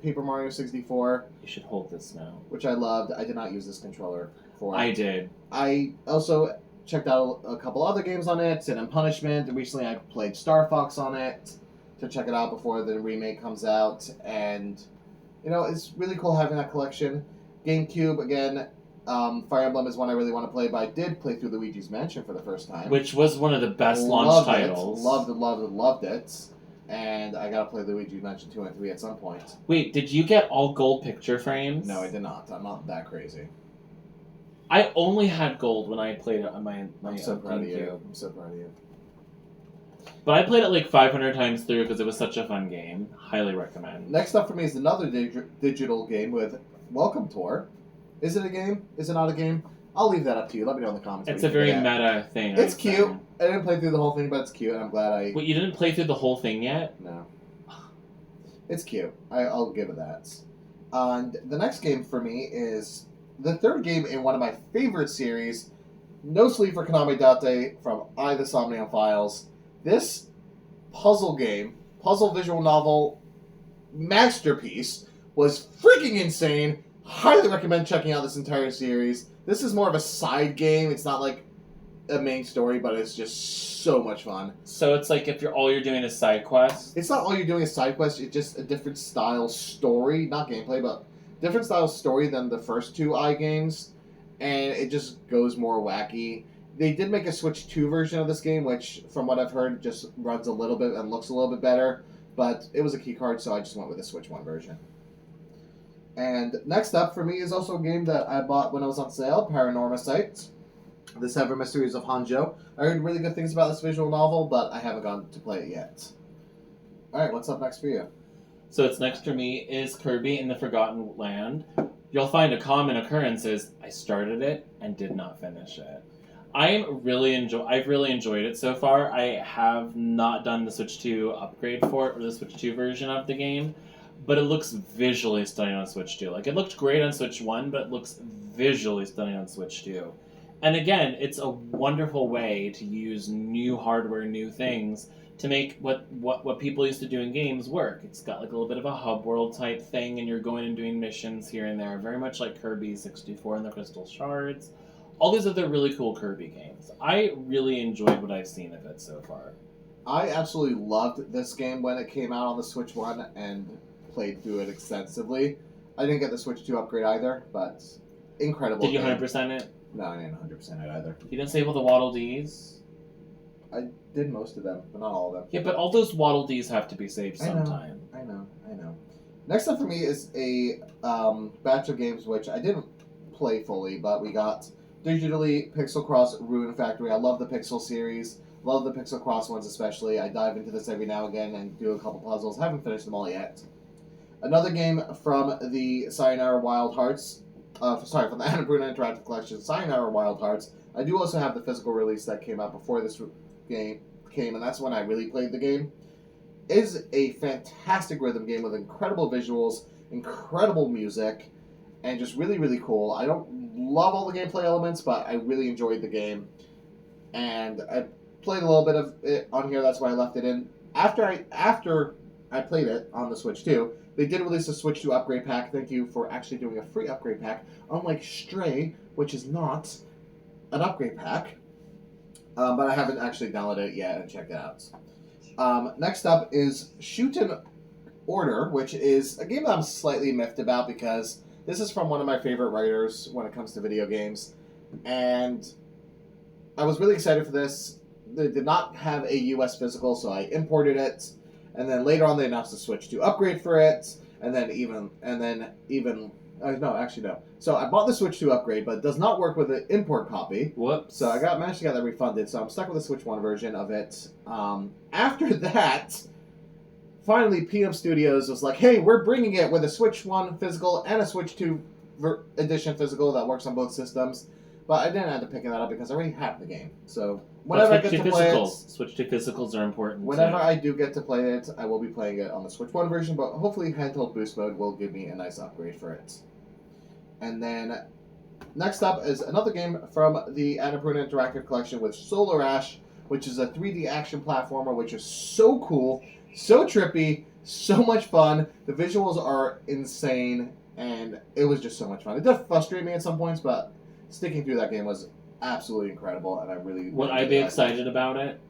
Paper Mario 64. You should hold this now. Which I loved. I did not use this controller for it. I did. I also checked out a couple other games on it, Sin and Punishment. Recently I played Star Fox on it to check it out before the remake comes out. And, it's really cool having that collection. GameCube, again, Fire Emblem is one I really want to play, but I did play through Luigi's Mansion for the first time. Which was one of the best launch titles. Loved it. And I gotta play Luigi's Mansion 2 and 3 at some point. Wait, did you get all gold picture frames? No, I did not. I'm not that crazy. I only had gold when I played it on my I'm so proud of you. GameCube. I'm so proud of you. But I played it like 500 times through because it was such a fun game. Highly recommend. Next up for me is another digital game with Welcome Tour. Is it a game? Is it not a game? I'll leave that up to you. Let me know in the comments. It's a very meta thing. It's cute. I didn't play through the whole thing, but it's cute, and I'm glad I... Wait, you didn't play through the whole thing yet? No. It's cute. I'll give it that. And the next game for me is the third game in one of my favorite series, No Sleep for Konami Date from I, the Somnium Files. This puzzle game, puzzle visual novel masterpiece was freaking insane. Highly recommend checking out this entire series. This is more of a side game. It's not like a main story, but it's just so much fun. So it's like if all you're doing is side quests? It's not all you're doing is side quests. It's just a different style story, not gameplay, but different style story than the first two games, and it just goes more wacky. They did make a Switch 2 version of this game, which, from what I've heard, just runs a little bit and looks a little bit better, but it was a keycard, so I just went with the Switch 1 version. And next up for me is also a game that I bought when it was on sale, Paranorma Sight, The Seven Mysteries of Hanjo. I heard really good things about this visual novel, but I haven't gone to play it yet. Alright, what's up next for you? So it's next for me is Kirby in the Forgotten Land. You'll find a common occurrence is I started it and did not finish it. I've really enjoyed it so far. I have not done the Switch 2 upgrade for it, or the Switch 2 version of the game, but it looks visually stunning on Switch 2. Like, it looked great on Switch 1, but it looks visually stunning on Switch 2. And again, it's a wonderful way to use new hardware, new things, to make what people used to do in games work. It's got like a little bit of a hub world type thing, and you're going and doing missions here and there, very much like Kirby 64 and the Crystal Shards. All these other really cool Kirby games. I really enjoyed what I've seen of it so far. I absolutely loved this game when it came out on the Switch 1 and played through it extensively. I didn't get the Switch 2 upgrade either, but incredible. Did you game. 100% it? No, I didn't 100% it either. You didn't save all the Waddle Dees? I did most of them, but not all of them. Yeah, but all those Waddle Dees have to be saved sometime. I know. Next up for me is a batch of games which I didn't play fully, but we got digitally Pixel Cross Ruin Factory. I love the Pixel series. Love the Pixel Cross ones especially. I dive into this every now and again and do a couple puzzles. Haven't finished them all yet. Another game from the Sayonara Wild Hearts. From the Annapurna Interactive Collection, Sayonara Wild Hearts. I do also have the physical release that came out before this game came, and that's when I really played the game. It is a fantastic rhythm game with incredible visuals, incredible music, and just really, really cool. I don't love all the gameplay elements, but I really enjoyed the game. And I played a little bit of it on here, that's why I left it in. After I played it on the Switch 2, they did release a Switch 2 upgrade pack. Thank you for actually doing a free upgrade pack, unlike Stray, which is not an upgrade pack. But I haven't actually downloaded it yet and checked it out. Next up is Shootin' Order, which is a game that I'm slightly miffed about because this is from one of my favorite writers when it comes to video games. And I was really excited for this. they did not have a US physical, so I imported it. And then later on, they announced the Switch 2 upgrade for it. And then no, actually no. So I bought the Switch 2 upgrade, but it does not work with the import copy. Whoops. So I managed to get that refunded. So I'm stuck with the Switch 1 version of it. After that, finally PM Studios was like, "Hey, we're bringing it with a Switch 1 physical and a Switch 2 edition physical that works on both systems." But I didn't end up picking that up because I already have the game. So whenever I get to play it, Switch 2 physicals are important. whenever too. I do get to play it, I will be playing it on the Switch 1 version. But hopefully, handheld boost mode will give me a nice upgrade for it. And then next up is another game from the Annapurna Interactive Collection with Solar Ash, which is a 3D action platformer, which is so cool, so trippy, so much fun. The visuals are insane, and it was just so much fun. It did frustrate me at some points, but sticking through that game was absolutely incredible, and I really... Would I be excited about it?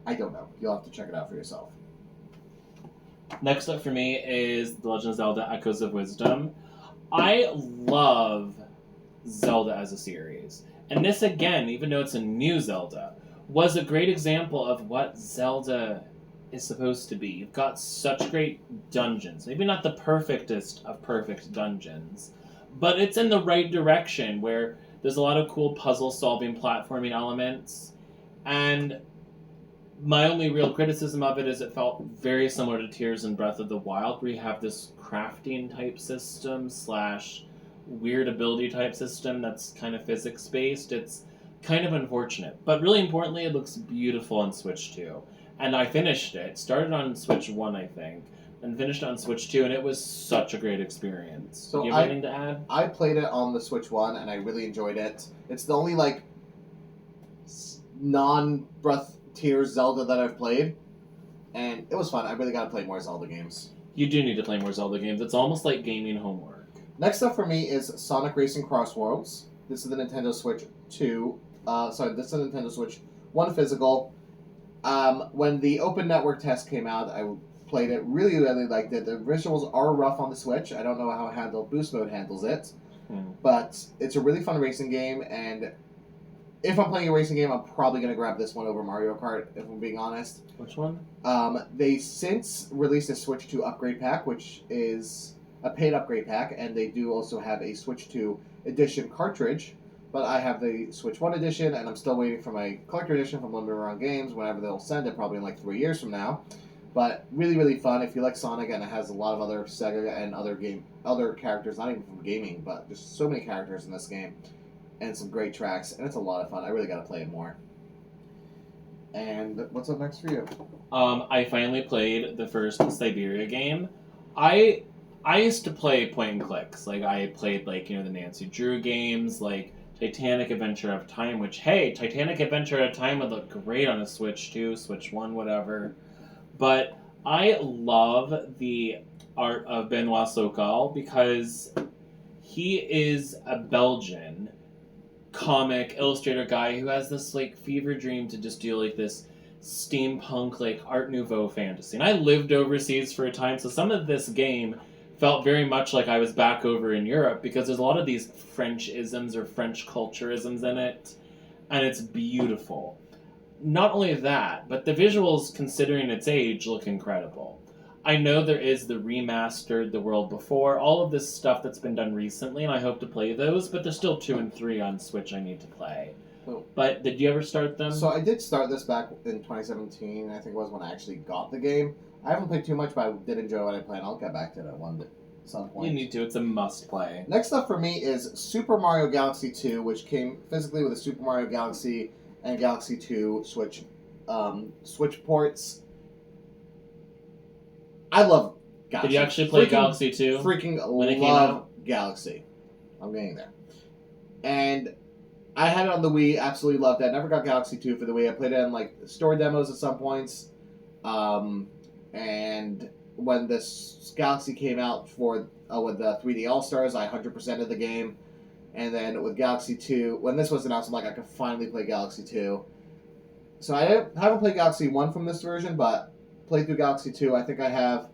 I don't know. You'll have to check it out for yourself. Next up for me is The Legend of Zelda Echoes of Wisdom. I love Zelda as a series. And this, again, even though it's a new Zelda, was a great example of what Zelda is supposed to be. You've got such great dungeons. Maybe not the perfectest of perfect dungeons, but it's in the right direction where there's a lot of cool puzzle-solving platforming elements. And my only real criticism of it is it felt very similar to Tears in Breath of the Wild, where you have this crafting type system / weird ability type system that's kind of physics based. It's kind of unfortunate, but really importantly, it looks beautiful on Switch 2. And I finished it. Started on Switch 1, I think, and finished on Switch 2, and it was such a great experience. So you have anything to add? I played it on the Switch 1, and I really enjoyed it. It's the only non-Breath Tears Zelda that I've played, and it was fun. I really got to play more Zelda games. You do need to play more Zelda games. It's almost like gaming homework. Next up for me is Sonic Racing Crossworlds. This is the Nintendo Switch 2. This is the Nintendo Switch 1 physical. When the open network test came out, I played it. Really, really liked it. The visuals are rough on the Switch. I don't know how handheld boost mode handles it. But it's a really fun racing game, and if I'm playing a racing game, I'm probably going to grab this one over Mario Kart, if I'm being honest. Which one? They since released a Switch 2 upgrade pack, which is a paid upgrade pack, and they do also have a Switch 2 edition cartridge. But I have the Switch 1 edition, and I'm still waiting for my collector edition from Limited Run Games, whenever they'll send it, probably in like 3 years from now. But really, really fun. If you like Sonic, and it has a lot of other Sega and other characters, not even from gaming, but just so many characters in this game. And some great tracks, and it's a lot of fun. I really got to play it more. And what's up next for you? I finally played the first Siberia game. I used to play point and clicks. Like, I played, the Nancy Drew games, like Titanic Adventure of Time, which, hey, Titanic Adventure of Time would look great on a Switch 2, Switch 1, whatever. But I love the art of Benoit Sokal because he is a Belgian comic illustrator guy who has this fever dream to just do this steampunk Art Nouveau fantasy. And I lived overseas for a time, so some of this game felt very much like I was back over in Europe because there's a lot of these French isms or French culture isms in it, and it's beautiful. Not only that, but the visuals, considering its age, look incredible. I know there is the remastered The World Before, all of this stuff that's been done recently, and I hope to play those, but there's still 2 and 3 on Switch I need to play. Oh. But did you ever start them? So I did start this back in 2017, I think it was when I actually got the game. I haven't played too much, but I did enjoy what I played, and I'll get back to that one at some point. You need to, it's a must-play. Next up for me is Super Mario Galaxy 2, which came physically with a Super Mario Galaxy and Galaxy 2 Switch ports. I love Galaxy. Did you actually play Galaxy 2? Freaking when it came love out? Galaxy. I'm getting there. And I had it on the Wii, absolutely loved it. I never got Galaxy 2 for the Wii. I played it in store demos at some points. And when this Galaxy came out with the 3D All-Stars, I 100%ed the game. And then with Galaxy 2, when this was announced, I'm like, I could finally play Galaxy 2. So I haven't played Galaxy 1 from this version, but played through Galaxy 2. I think I have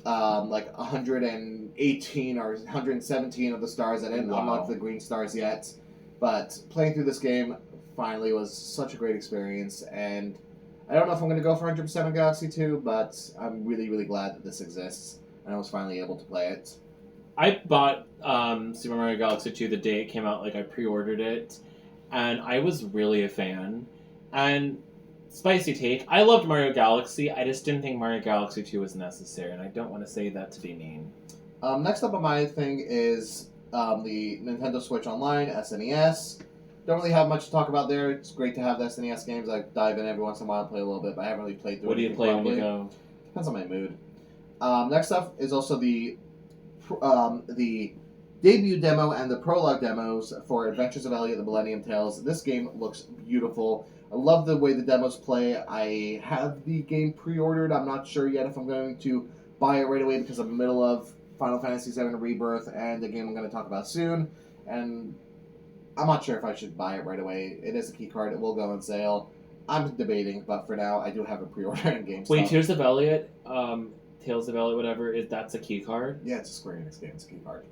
118 or 117 of the stars. I didn't unlock the green stars yet. But playing through this game, finally was such a great experience, and I don't know if I'm going to go for 100% on Galaxy 2, but I'm really, really glad that this exists, and I was finally able to play it. I bought Super Mario Galaxy 2 the day it came out. Like, I pre-ordered it, and I was really a fan. And spicy take, I loved Mario Galaxy. I just didn't think Mario Galaxy 2 was necessary, and I don't want to say that to be mean. Next up on my thing is the Nintendo Switch Online, SNES. Don't really have much to talk about there. It's great to have the SNES games. I dive in every once in a while and play a little bit, but I haven't really played through it. What do you play when you go? Depends on my mood. Next up is also the debut demo and the prologue demos for Adventures of Elliot: The Millennium Tales. This game looks beautiful. I love the way the demos play. I have the game pre-ordered. I'm not sure yet if I'm going to buy it right away because I'm in the middle of Final Fantasy VII Rebirth and the game I'm going to talk about soon. And I'm not sure if I should buy it right away. It is a key card. It will go on sale. I'm debating, but for now, I do have a pre-order in GameStop. Wait, Tears of Elliot, Tales of Elliot, whatever, that's a key card? Yeah, it's a Square Enix game. It's a key card.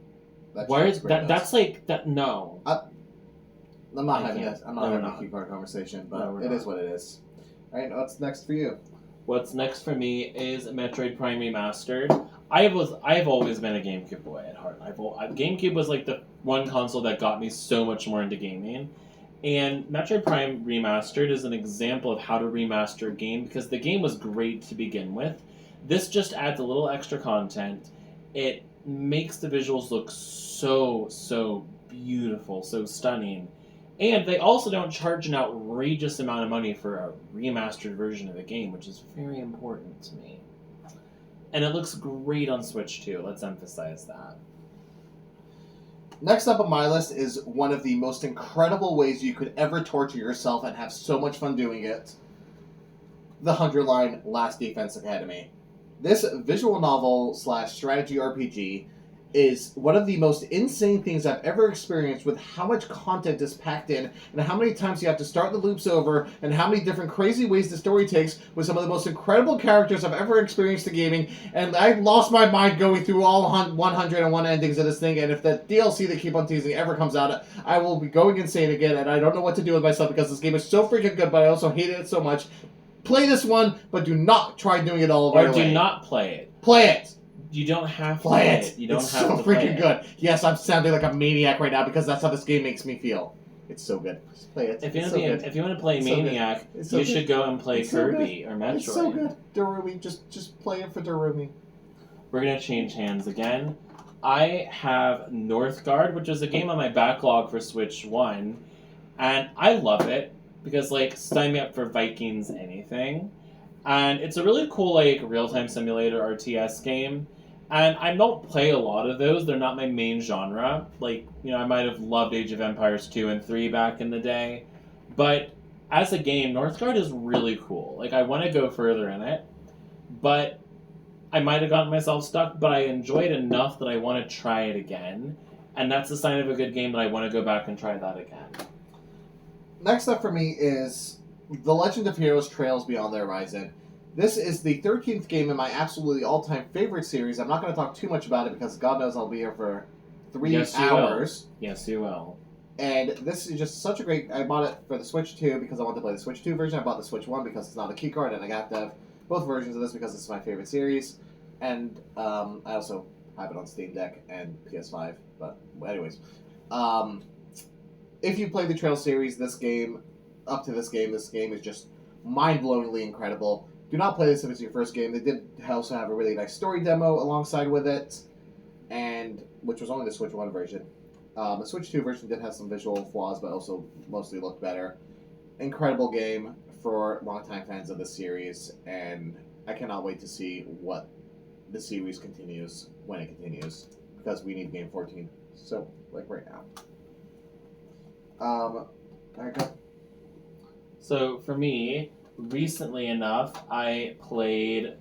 Why is that? That's like that. No, I'm not having this. I'm not having a key card conversation, but it is what it is. All right, what's next for you? What's next for me is Metroid Prime Remastered. I have always been a GameCube boy at heart. GameCube was like the one console that got me so much more into gaming. And Metroid Prime Remastered is an example of how to remaster a game because the game was great to begin with. This just adds a little extra content. It makes the visuals look so beautiful, so stunning. And they also don't charge an outrageous amount of money for a remastered version of the game, which is very important to me. And it looks great on Switch too, let's emphasize that. Next up on my list is one of the most incredible ways you could ever torture yourself and have so much fun doing it. The 100 Line Last Defense Academy. This visual novel / strategy RPG is one of the most insane things I've ever experienced with how much content is packed in and how many times you have to start the loops over and how many different crazy ways the story takes with some of the most incredible characters I've ever experienced in gaming. And I lost my mind going through all 101 endings of this thing, and if the DLC they keep on teasing ever comes out, I will be going insane again, and I don't know what to do with myself because this game is so freaking good, but I also hated it so much. Play this one, but do not try doing it all over. Or do not play it. Play it! You don't have to play it. You don't it's have so to play freaking it. good. Yes, I'm sounding like a maniac right now because that's how this game makes me feel. It's so good. Just play it. If you want to play Maniac, you should go and play Kirby or Metroid. It's so good. Darumi, just play it for Darumi. We're gonna change hands again. I have Northgard, which is a game on my backlog for Switch 1, and I love it because sign me up for Vikings anything. And it's a really cool real-time simulator RTS game. And I don't play a lot of those. They're not my main genre. I might have loved Age of Empires 2 and 3 back in the day. But as a game, Northgard is really cool. I want to go further in it. But I might have gotten myself stuck, but I enjoyed enough that I want to try it again. And that's a sign of a good game that I want to go back and try that again. Next up for me is The Legend of Heroes Trails Beyond the Horizon. This is the 13th game in my absolutely all-time favorite series. I'm not going to talk too much about it because God knows I'll be here for 3 hours. Yes, you will. And this is just such a great... I bought it for the Switch 2 because I wanted to play the Switch 2 version. I bought the Switch 1 because it's not a keycard, and I got to have both versions of this because this is my favorite series. And I also have it on Steam Deck and PS5. But anyways. If you play the Trail series, this game is just mind-blowingly incredible. Do not play this if it's your first game. They did also have a really nice story demo alongside with it, and which was only the Switch 1 version. The Switch 2 version did have some visual flaws, but also mostly looked better. Incredible game for longtime fans of the series, and I cannot wait to see what the series continues when it continues, because we need Game 14. So, right now. Alright, go. So, for me, recently enough, I played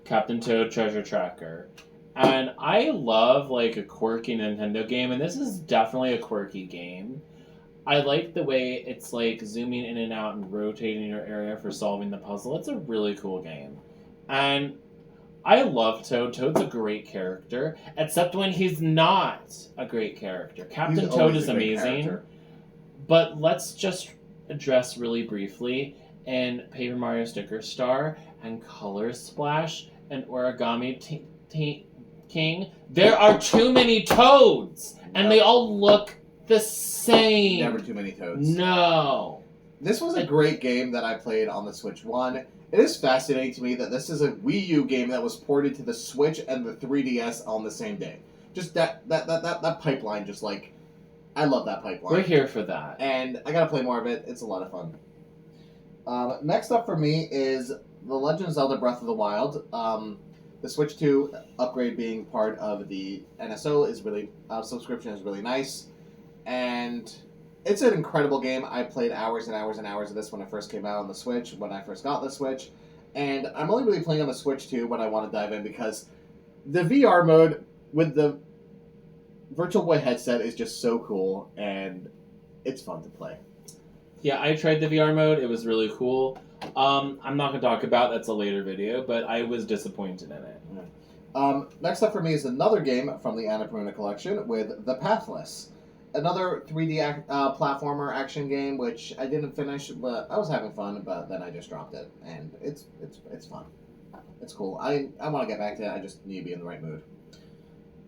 Captain Toad Treasure Tracker. And I love, a quirky Nintendo game, and this is definitely a quirky game. I like the way it's, zooming in and out and rotating your area for solving the puzzle. It's a really cool game. And I love Toad. Toad's a great character, except when he's not a great character. Captain Toad is amazing. But let's just address really briefly in Paper Mario Sticker Star and Color Splash and Origami King, there are too many toads, and they all look the same. Never too many toads. No. This was a great game that I played on the Switch 1. It is fascinating to me that this is a Wii U game that was ported to the Switch and the 3DS on the same day. Just that pipeline, just like, I love that pipeline. We're here for that. And I gotta play more of it. It's a lot of fun. Next up for me is The Legend of Zelda Breath of the Wild. The Switch 2 upgrade being part of the NSO is really, subscription is really nice. And it's an incredible game. I played hours and hours and hours of this when it first came out on the Switch, when I first got the Switch. And I'm only really playing on the Switch 2 when I want to dive in because the VR mode with the Virtual Boy headset is just so cool, and it's fun to play. Yeah, I tried the VR mode. It was really cool. I'm not going to talk about that's a later video, but I was disappointed in it. Next up for me is another game from the Annapurna collection with The Pathless. Another 3D platformer action game, which I didn't finish, but I was having fun, but then I just dropped it, and it's fun. It's cool. I want to get back to it. I just need to be in the right mood.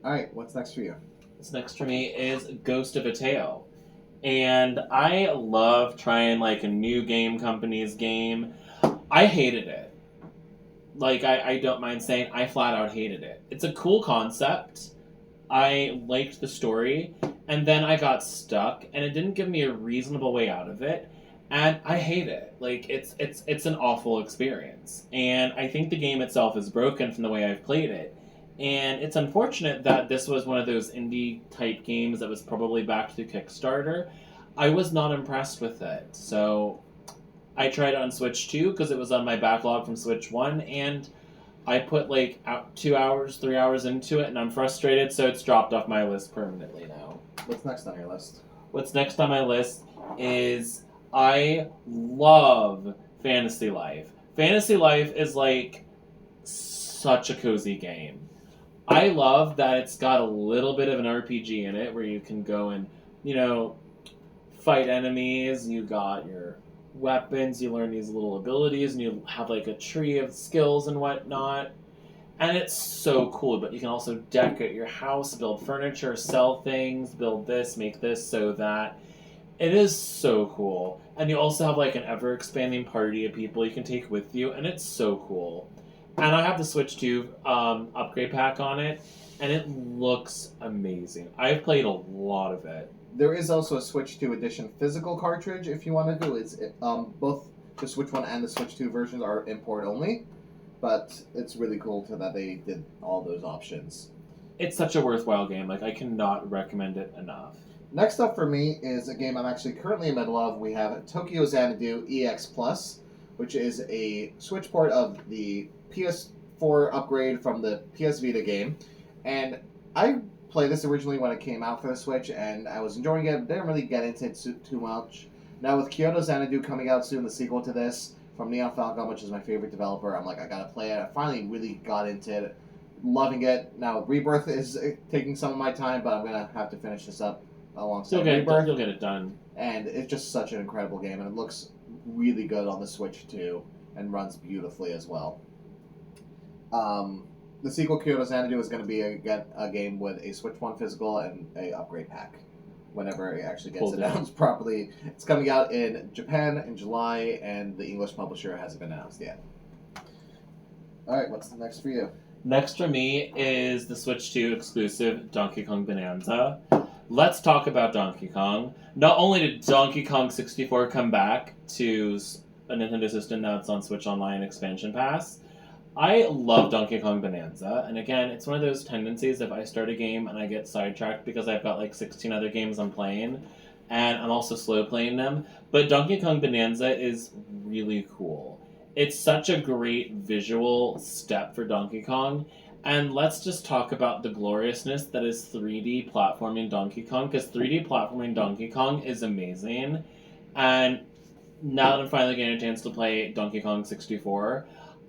Alright, what's next for you? What's next for me is Ghost of a Tale. And I love trying like a new game company's game. I hated it. Like, I don't mind saying I flat out hated it. It's a cool concept. I liked the story, and then I got stuck, and it didn't give me a reasonable way out of it, and I hate it. Like, it's an awful experience, and I think the game itself is broken from the way I've played it, and it's unfortunate that this was one of those indie-type games that was probably backed through Kickstarter. I was not impressed with it, so I tried it on Switch 2 because it was on my backlog from Switch 1, and I put like 2 hours, 3 hours into it, and I'm frustrated, so it's dropped off my list permanently now. What's next on your list? What's next on my list is I love Fantasy Life. Fantasy Life is like such a cozy game. I love that it's got a little bit of an RPG in it where you can go and, fight enemies. You got your weapons, you learn these little abilities, and you have like a tree of skills and whatnot. And it's so cool, but you can also decorate your house, build furniture, sell things, build this, make this, so that. It is so cool. And you also have like an ever-expanding party of people you can take with you, and it's so cool. And I have the Switch 2 upgrade pack on it, and it looks amazing. I've played a lot of it. There is also a Switch 2 edition physical cartridge if you want to do it. Both the Switch 1 and the Switch 2 versions are import only, but it's really cool that they did all those options. It's such a worthwhile game. Like, I cannot recommend it enough. Next up for me is a game I'm actually currently in the middle of. We have Tokyo Xanadu EX Plus, which is a Switch port of the PS4 upgrade from the PS Vita game. And I played this originally when it came out for the Switch, and I was enjoying it, but didn't really get into it too much. Now with Kyoto Xanadu coming out soon, the sequel to this, from Neon Falcon, which is my favorite developer, I'm like, I gotta play it. I finally really got into it, loving it. Now Rebirth is taking some of my time, but I'm gonna have to finish this up alongside Rebirth. You'll get it done. And it's just such an incredible game, and it looks really good on the Switch too, and runs beautifully as well. The sequel, Kyoto Xanadu, is going to be a game with a Switch 1 physical and a upgrade pack whenever it actually gets announced properly. It's coming out in Japan in July, and the English publisher hasn't been announced yet. Alright, what's next for you? Next for me is the Switch 2 exclusive Donkey Kong Bonanza. Let's talk about Donkey Kong. Not only did Donkey Kong 64 come back to a Nintendo system now it's on Switch Online Expansion Pass, I love Donkey Kong Bonanza, and again, it's one of those tendencies if I start a game and I get sidetracked because I've got like 16 other games I'm playing, and I'm also slow playing them, but Donkey Kong Bonanza is really cool. It's such a great visual step for Donkey Kong, and let's just talk about the gloriousness that is 3D platforming Donkey Kong, because 3D platforming Donkey Kong is amazing, and now that I'm finally getting a chance to play Donkey Kong 64,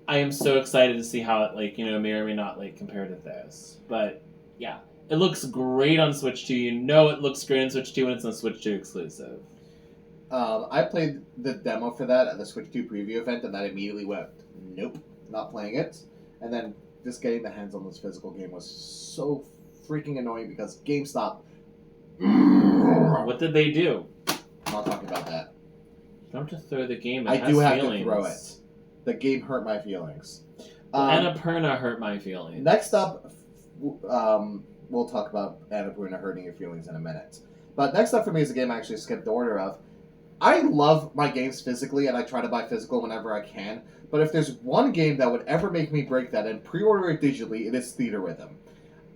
I am so excited to see how it, may or may not, compare to this. But, yeah. It looks great on Switch 2. It looks great on Switch 2 when it's on Switch 2 exclusive. I played the demo for that at the Switch 2 preview event, and that immediately went, nope, not playing it. And then just getting the hands on this physical game was so freaking annoying because GameStop. What did they do? I'm not talking about that. You don't have to throw the game. I do have to throw it. The game hurt my feelings. Annapurna hurt my feelings. Next up, we'll talk about Annapurna hurting your feelings in a minute. But next up for me is a game I actually skipped the order of. I love my games physically, and I try to buy physical whenever I can. But if there's one game that would ever make me break that and pre-order it digitally, it is Theater Rhythm.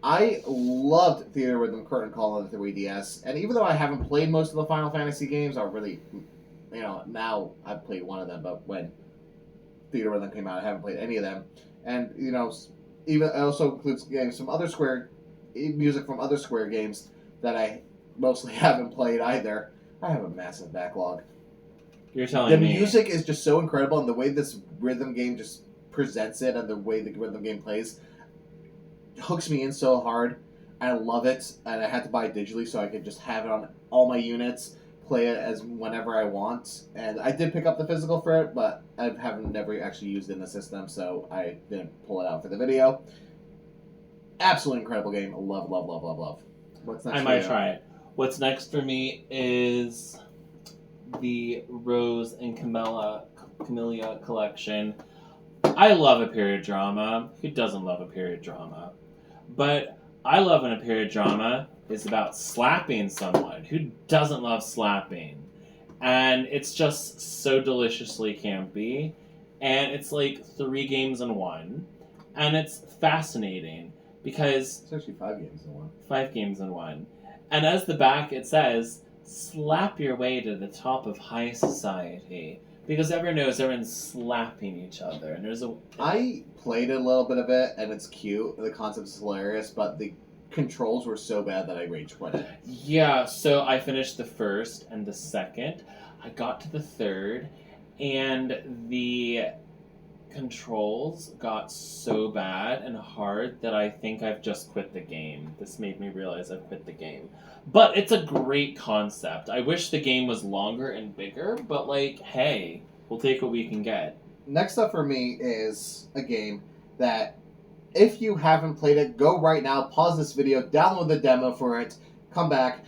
I loved Theater Rhythm Curtain Call on the 3DS, and even though I haven't played most of the Final Fantasy games, or really, now I've played one of them, but when Theater Rhythm came out, I haven't played any of them. And, even it also includes games from other music from other Square games that I mostly haven't played either. I have a massive backlog. You're telling me. The music is just so incredible, and the way this rhythm game just presents it and the way the rhythm game plays hooks me in so hard. I love it, and I had to buy it digitally so I could just have it on all my units, play it as whenever I want. And I did pick up the physical for it, but I haven't never actually used it in the system, so I didn't pull it out for the video. Absolutely incredible game. Love, love, love, love, love. What's next? I might try it. What's next for me is the Rose and Camellia collection. I love a period drama. Who doesn't love a period drama? But I love when a period drama is about slapping someone. Who doesn't love slapping? And it's just so deliciously campy. And it's like 3 games in one. And it's fascinating because... It's actually 5 games in one. 5 games in one. And as the back it says, slap your way to the top of high society. Because everyone knows everyone's slapping each other. And there's I played a little bit of it, and it's cute. The concept is hilarious, but the controls were so bad that I rage quit it. Yeah, so I finished the first and the second. I got to the third, and the controls got so bad and hard that I think I've just quit the game. This made me realize I've quit the game. But it's a great concept. I wish the game was longer and bigger, but hey, we'll take what we can get. Next up for me is a game that, if you haven't played it, go right now, pause this video, download the demo for it, come back.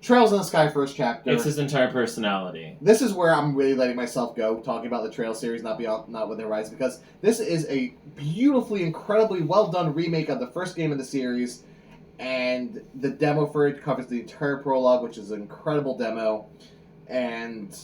Trails in the Sky first chapter. It's his entire personality. This is where I'm really letting myself go, talking about the Trail series, not With the Horizon, because this is a beautifully, incredibly well done remake of the first game in the series, and the demo for it covers the entire prologue, which is an incredible demo, and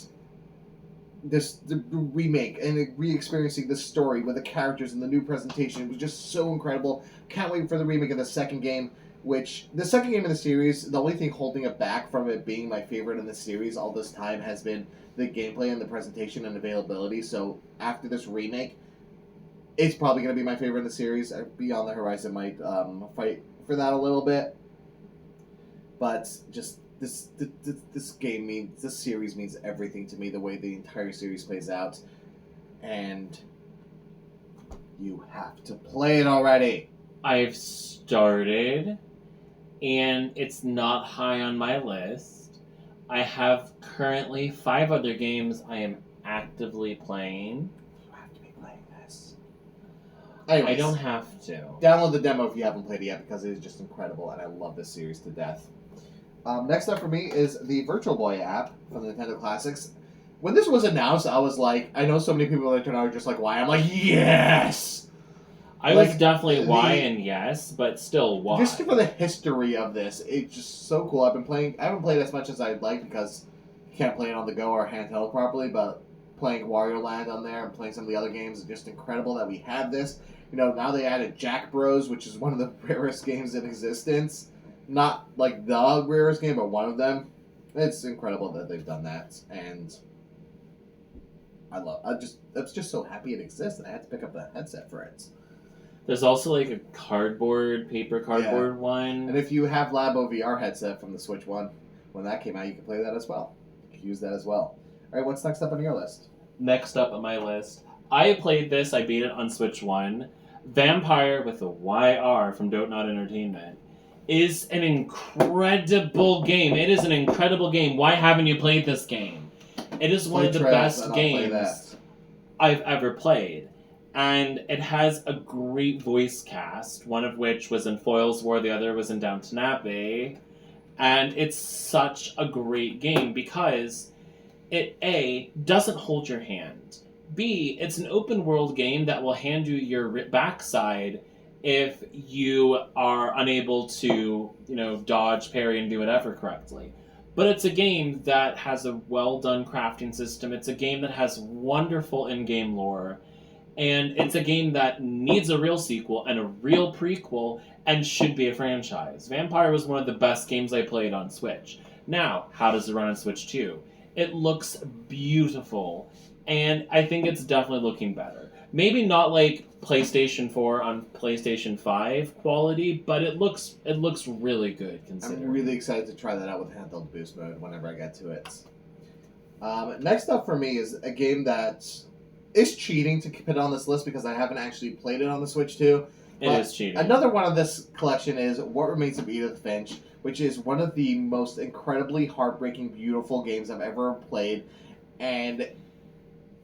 the remake and re-experiencing the story with the characters and the new presentation was just so incredible. Can't wait for the remake of the second game. Which, the second game in the series, the only thing holding it back from it being my favorite in the series all this time has been the gameplay and the presentation and availability. So, after this remake, it's probably going to be my favorite in the series. Beyond the Horizon might fight for that a little bit. But, just, this series means everything to me, the way the entire series plays out. And you have to play it already. I've started... and it's not high on my list. I have currently 5 other games I am actively playing. You have to be playing this. Anyways, I don't have to. Download the demo if you haven't played it yet, because it is just incredible, and I love this series to death. Next up for me is the Virtual Boy app from the Nintendo Classics. When this was announced, I was like, I know so many people on the internet are just like, why? I'm like, yes! I was definitely why and yes, but still why. Just for the history of this, it's just so cool. I haven't played as much as I'd like because you can't play it on the go or handheld properly, but playing Wario Land on there and playing some of the other games is just incredible that we have this. Now they added Jack Bros, which is one of the rarest games in existence. Not like the rarest game, but one of them. It's incredible that they've done that, and I'm just so happy it exists, and I had to pick up the headset for it. There's also a paper cardboard one. And if you have Labo VR headset from the Switch 1, when that came out, you can play that as well. You can use that as well. Alright, what's next up on your list? Next up on my list, I played this, I beat it on Switch 1. Vampire with a YR from Dote Not Entertainment is an incredible game. It is an incredible game. Why haven't you played this game? It is one of the Trails, best and I'll play that. games I've ever played. And it has a great voice cast, one of which was in Foils War, the other was in Downton Abbey. And it's such a great game because it, A, doesn't hold your hand. B, it's an open world game that will hand you your backside if you are unable to, dodge, parry, and do whatever correctly. But it's a game that has a well done crafting system. It's a game that has wonderful in game lore. And it's a game that needs a real sequel and a real prequel and should be a franchise. Vampire was one of the best games I played on Switch. Now, how does it run on Switch 2? It looks beautiful, and I think it's definitely looking better. Maybe not like PlayStation 4 on PlayStation 5 quality, but it looks really good considering. I'm really excited to try that out with handheld boost mode whenever I get to it. Next up for me is a game that is cheating to keep it on this list because I haven't actually played it on the Switch 2. It is cheating. Another one of this collection is What Remains of Edith Finch, which is one of the most incredibly heartbreaking, beautiful games I've ever played, and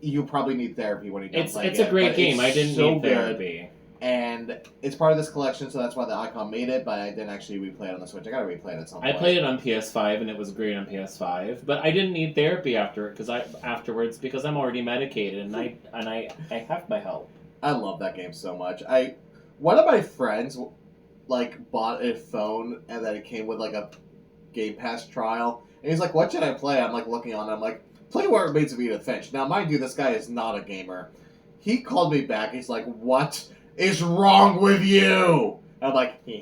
you probably need therapy when you don't play it. It's a great game. I didn't need therapy. And it's part of this collection, so that's why the icon made it, but I didn't actually replay it on the Switch. I gotta replay it at some point. I played it on PS5, and it was great on PS5, but I didn't need therapy afterwards because I'm already medicated, and I have my help. I love that game so much. One of my friends bought a phone and then it came with a Game Pass trial, and he's like, "What should I play?" I'm looking on it, I'm like, "Play What Remains of Edith Finch." Now, mind you, this guy is not a gamer. He called me back. He's like, "What is wrong with you?" I'm like, yeah,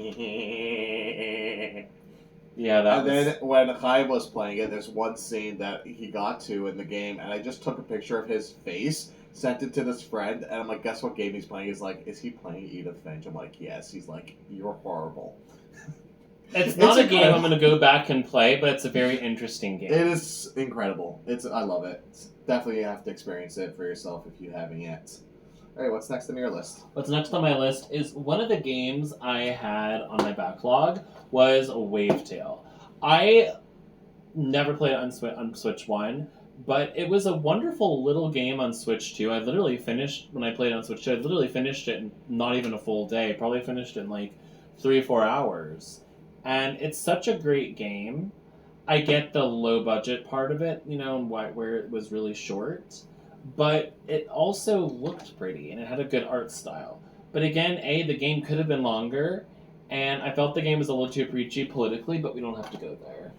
that. And then when Chaim was playing it, there's one scene that he got to in the game, and I just took a picture of his face, sent it to this friend, and I'm like, "Guess what game he's playing?" He's like, "Is he playing Edith Finch?" I'm like, "Yes." He's like, "You're horrible." It's not a game I'm going to go back and play, but it's a very interesting game. It is incredible. I love it. Definitely have to experience it for yourself if you haven't yet. Alright, what's next on your list? What's next on my list is one of the games I had on my backlog was Wavetale. I never played it on Switch 1, but it was a wonderful little game on Switch 2. I literally finished, when I played it on Switch 2, I literally finished it in not even a full day. Probably finished it in 3 or 4 hours. And it's such a great game. I get the low budget part of it, where it was really short. But it also looked pretty, and it had a good art style. But again, the game could have been longer, and I felt the game was a little too preachy politically, but we don't have to go there.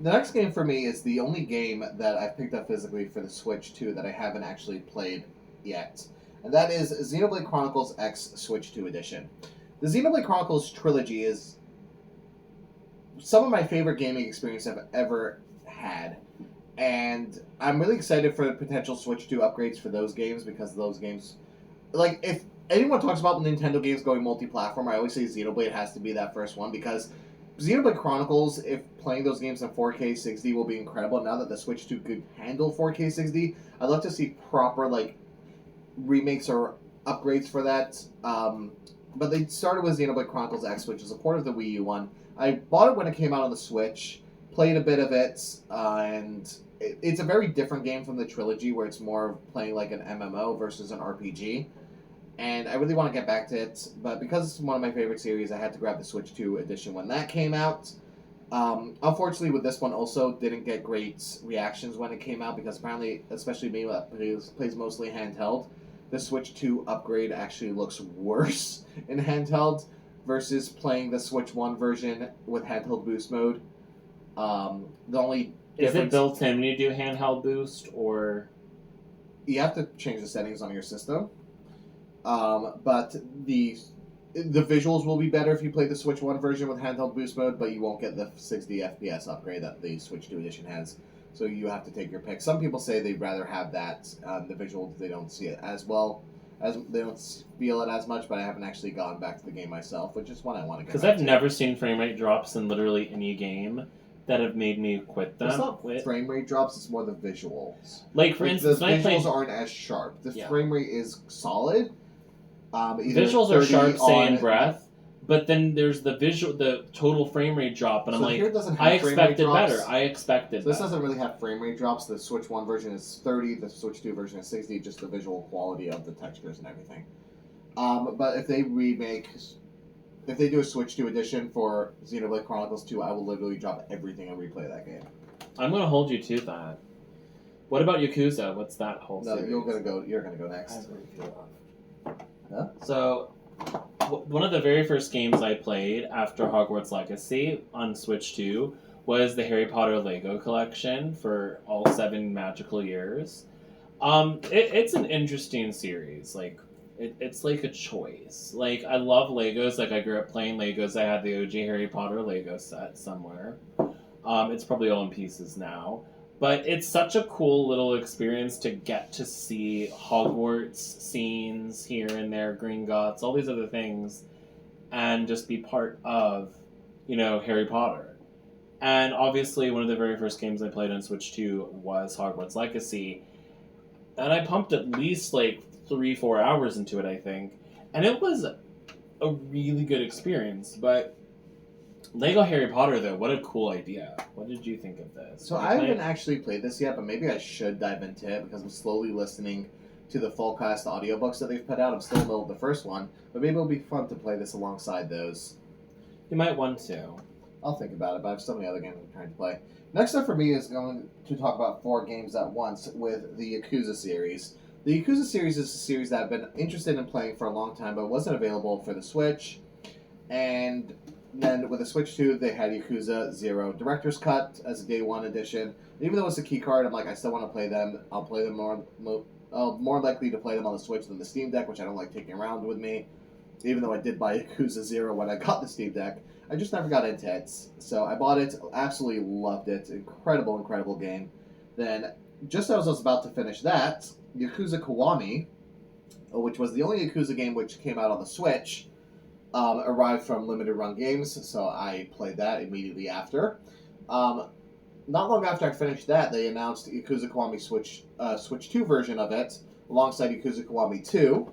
The next game for me is the only game that I've picked up physically for the Switch 2 that I haven't actually played yet. And that is Xenoblade Chronicles X Switch 2 Edition. The Xenoblade Chronicles trilogy is some of my favorite gaming experience I've ever had. And I'm really excited for the potential Switch 2 upgrades for those games because those games... if anyone talks about Nintendo games going multi-platform, I always say Xenoblade has to be that first one because Xenoblade Chronicles, if playing those games in 4K 60 will be incredible. Now that the Switch 2 could handle 4K 60, I'd love to see proper, remakes or upgrades for that. But they started with Xenoblade Chronicles X, which is a port of the Wii U one. I bought it when it came out on the Switch, played a bit of it, and it's a very different game from the trilogy where it's more playing like an MMO versus an RPG. And I really want to get back to it, but because it's one of my favorite series, I had to grab the Switch 2 edition when that came out. Unfortunately, with this one also didn't get great reactions when it came out because apparently, especially me that plays mostly handheld, the Switch 2 upgrade actually looks worse in handheld versus playing the Switch 1 version with handheld boost mode. The only Is it built in when you do handheld boost, or you have to change the settings on your system? But the visuals will be better if you play the Switch 1 version with handheld boost mode, but you won't get the 60 FPS upgrade that the Switch 2 edition has. So you have to take your pick. Some people say they'd rather have that. The visuals, they don't see it as well. They don't feel it as much, but I haven't actually gone back to the game myself, which is one I want to get back to. Because I've never seen frame rate drops in literally any game that have made me quit them. It's not frame rate drops, it's more the visuals. For instance, the visuals aren't as sharp. The frame rate is solid. Visuals are sharp, say in breath, But then there's the total frame rate drop, and So I'm here like, it doesn't have I frame rate expected drops. better. I expected So this better. doesn't really have frame rate drops. The Switch 1 version is 30, the Switch 2 version is 60, just the visual quality of the textures and everything. But if they do a Switch 2 edition for Xenoblade Chronicles 2, I will literally drop everything and replay that game. I'm going to hold you to that. What about Yakuza? What's that whole No, series? you're gonna go next. Huh? So, one of the very first games I played after Hogwarts Legacy on Switch 2 was the Harry Potter Lego collection for all 7 magical years. It's an interesting series. Like, it's like a choice. Like, I love Legos. Like, I grew up playing Legos. I had the OG Harry Potter Lego set somewhere. It's probably all in pieces now. But it's such a cool little experience to get to see Hogwarts scenes here and there, Gringotts, all these other things, and just be part of, Harry Potter. And obviously, one of the very first games I played on Switch 2 was Hogwarts Legacy. And I pumped at least like 3-4 hours into it, I think. And it was a really good experience. But Lego Harry Potter, though, what a cool idea. What did you think of this? So I haven't actually played this yet, but maybe I should dive into it because I'm slowly listening to the Fullcast audiobooks that they've put out. I'm still in the middle of the first one, but maybe it'll be fun to play this alongside those. You might want to. I'll think about it, but I have so many other games I'm trying to play. Next up for me is going to talk about 4 games at once with the Yakuza series. The Yakuza series is a series that I've been interested in playing for a long time, but wasn't available for the Switch. And then with the Switch 2, they had Yakuza 0 Director's Cut as a Day 1 edition. Even though it's a key card, I'm like, I still want to play them. I'll play them more likely to play them on the Switch than the Steam Deck, which I don't like taking around with me. Even though I did buy Yakuza 0 when I got the Steam Deck, I just never got into it. So I bought it, absolutely loved it. Incredible, incredible game. Then, just as I was about to finish that, Yakuza Kiwami, which was the only Yakuza game which came out on the Switch, arrived from Limited Run Games, so I played that immediately after. Not long after I finished that, they announced Yakuza Kiwami Switch 2 version of it, alongside Yakuza Kiwami 2,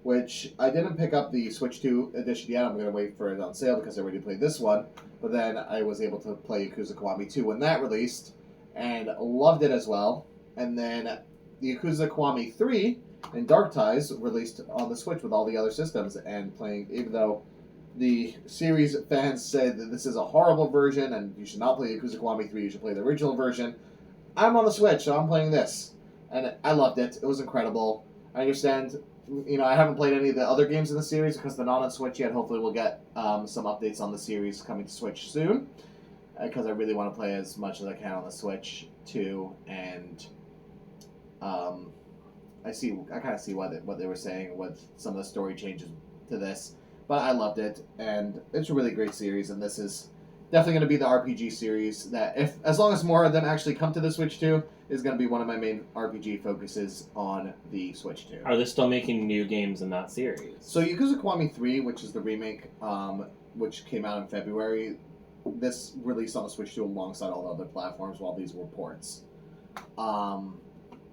which I didn't pick up the Switch 2 edition yet. I'm going to wait for it on sale because I already played this one. But then I was able to play Yakuza Kiwami 2 when that released, and loved it as well. And then Yakuza Kiwami 3 and Dark Ties released on the Switch with all the other systems, and playing, even though the series fans said that this is a horrible version and you should not play Yakuza Kiwami 3, you should play the original version, I'm on the Switch, so I'm playing this. And I loved it. It was incredible. I understand, I haven't played any of the other games in the series because they're not on Switch yet. Hopefully we'll get some updates on the series coming to Switch soon, because I really want to play as much as I can on the Switch too, and I kind of see what they were saying with some of the story changes to this, but I loved it, and it's a really great series, and this is definitely going to be the RPG series that, as long as more of them actually come to the Switch 2, is going to be one of my main RPG focuses on the Switch 2. Are they still making new games in that series? So Yakuza Kiwami 3, which is the remake, which came out in February, this released on the Switch 2 alongside all the other platforms while these were ports.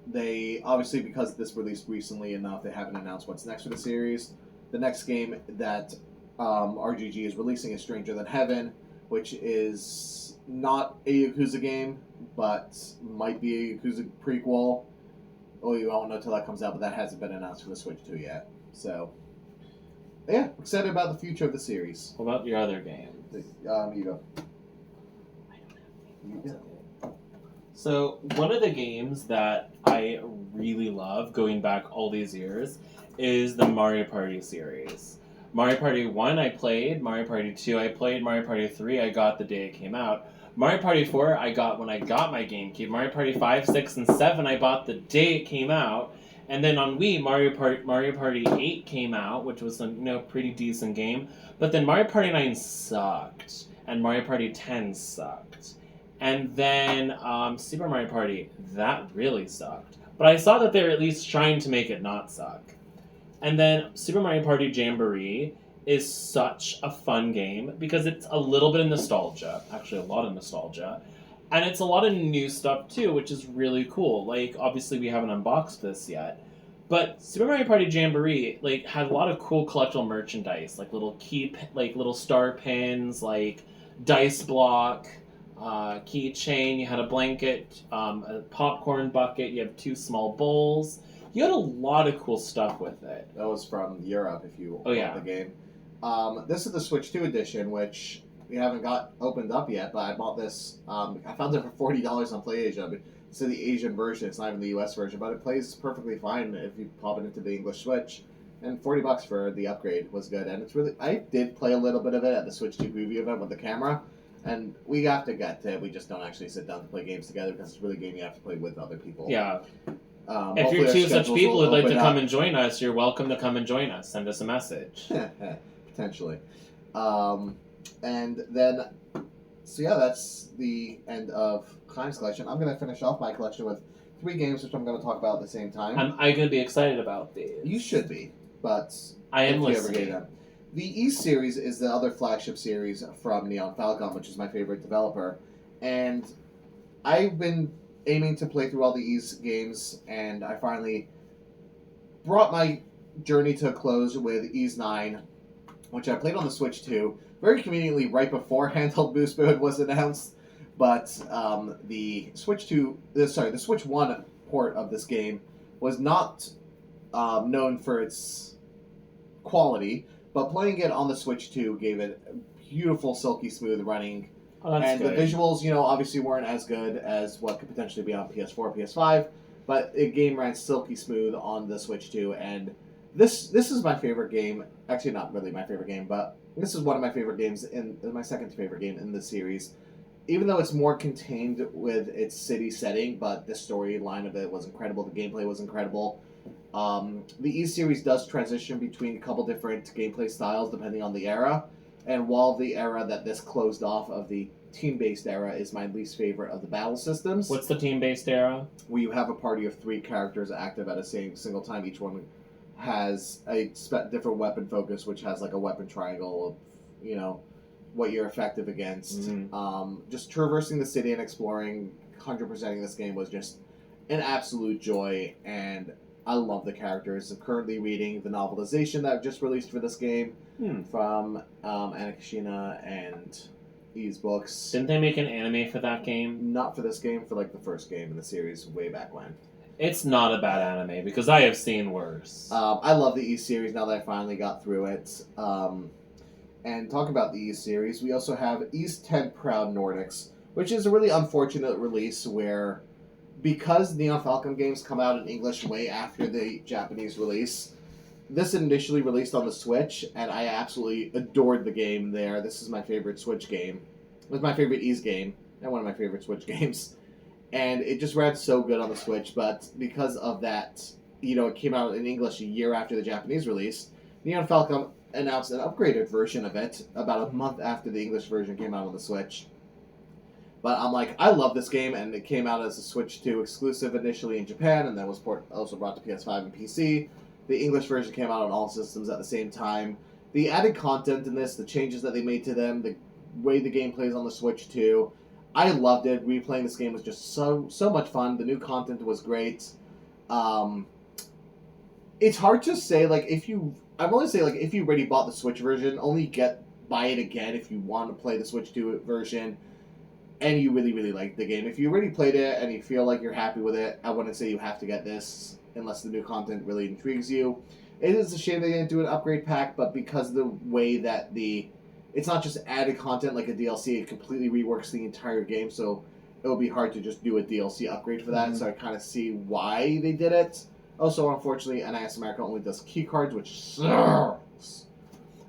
They, obviously, because this released recently enough, they haven't announced what's next for the series. The next game that RGG is releasing is Stranger Than Heaven, which is not a Yakuza game, but might be a Yakuza prequel. Oh, you won't know until that comes out, but that hasn't been announced for the Switch 2 yet. So, yeah, excited about the future of the series. What about your other game? You go. You go. So, one of the games that I really love, going back all these years, is the Mario Party series. Mario Party 1 I played, Mario Party 2 I played, Mario Party 3 I got the day it came out. Mario Party 4 I got when I got my GameCube. Mario Party 5, 6, and 7 I bought the day it came out. And then on Wii, Mario Party 8 came out, which was a pretty decent game. But then Mario Party 9 sucked, and Mario Party 10 sucked. And then Super Mario Party, that really sucked. But I saw that they were at least trying to make it not suck. And then Super Mario Party Jamboree is such a fun game because it's a little bit of nostalgia, actually a lot of nostalgia. And it's a lot of new stuff too, which is really cool. Like, obviously we haven't unboxed this yet, But Super Mario Party Jamboree like had a lot of cool collectible merchandise, like little star pins, like dice block, keychain. You had a blanket, a popcorn bucket. You have two small bowls. You had a lot of cool stuff with it. That was from Europe, if you Oh, yeah. bought the game. This is the Switch 2 edition, which we haven't got opened up yet, but I bought this. I found it for $40 on PlayAsia. It's the Asian version, it's not even the US version, but it plays perfectly fine if you pop it into the English Switch. And $40 for the upgrade was good. And it's really, I did play a little bit of it at the Switch 2 preview event with the camera. And we have to get to it. We just don't actually sit down to play games together because it's really a game you have to play with other people. Yeah. If Hopefully you're our two such schedules people will who'd like to open come up. and join us, you're welcome to come and join us. Send us a message. Potentially. And then, so yeah, that's the end of Klein's collection. I'm going to finish off my collection with 3 games, which I'm going to talk about at the same time. Am I going to be excited about these? You should be, but I am if you ever listening. get them. The East series is the other flagship series from Neon Falcon, which is my favorite developer. And I've been aiming to play through all the East games, and I finally brought my journey to a close with Ease 9, which I played on the Switch 2, very conveniently right before handheld boost mode was announced. But the Switch 1 port of this game was not known for its quality, but playing it on the Switch 2 gave it beautiful, silky smooth running. Oh, that's And good. the visuals, obviously weren't as good as what could potentially be on PS4, PS5, but the game ran silky smooth on the Switch 2, and this is my favorite game. Actually, not really my favorite game, but this is one of my favorite games, my second favorite game in the series. Even though it's more contained with its city setting, but the storyline of it was incredible, the gameplay was incredible. The East series does transition between a couple different gameplay styles depending on the era, and while the era that this closed off of the team-based era is my least favorite of the battle systems, What's the team-based era? where you have a party of 3 characters active at a single time. Each one has a different weapon focus, which has like a weapon triangle of, what you're effective against. Just traversing the city and exploring, 100%ing this game was just an absolute joy, and I love the characters. I'm currently reading the novelization that just released for this game from Anakashina and Ease Books. Didn't they make an anime for that game? Not for this game, for like the first game in the series way back when. It's not a bad anime, because I have seen worse. I love the East series now that I finally got through it. And talking about the East series, we also have East 10 Proud Nordics, which is a really unfortunate release where, because Neon Falcon games come out in English way after the Japanese release, this initially released on the Switch, and I absolutely adored the game there. This is my favorite Switch game. It was my favorite East game, and one of my favorite Switch games. And it just ran so good on the Switch, but because of that, it came out in English a year after the Japanese release. Neon Falcon announced an upgraded version of it about a month after the English version came out on the Switch. But I'm like, I love this game, and it came out as a Switch 2 exclusive initially in Japan, and then was also brought to PS5 and PC. The English version came out on all systems at the same time. The added content in this, the changes that they made to them, the way the game plays on the Switch 2, I loved it. Replaying this game was just so much fun. The new content was great. It's hard to say, if you already bought the Switch version, buy it again if you want to play the Switch 2 version, and you really, really like the game. If you already played it and you feel like you're happy with it, I wouldn't say you have to get this unless the new content really intrigues you. It is a shame they didn't do an upgrade pack, but because of the way that it's not just added content like a DLC, it completely reworks the entire game, so it would be hard to just do a DLC upgrade for that, so I kind of see why they did it. Also, unfortunately, NIS America only does keycards, which sucks.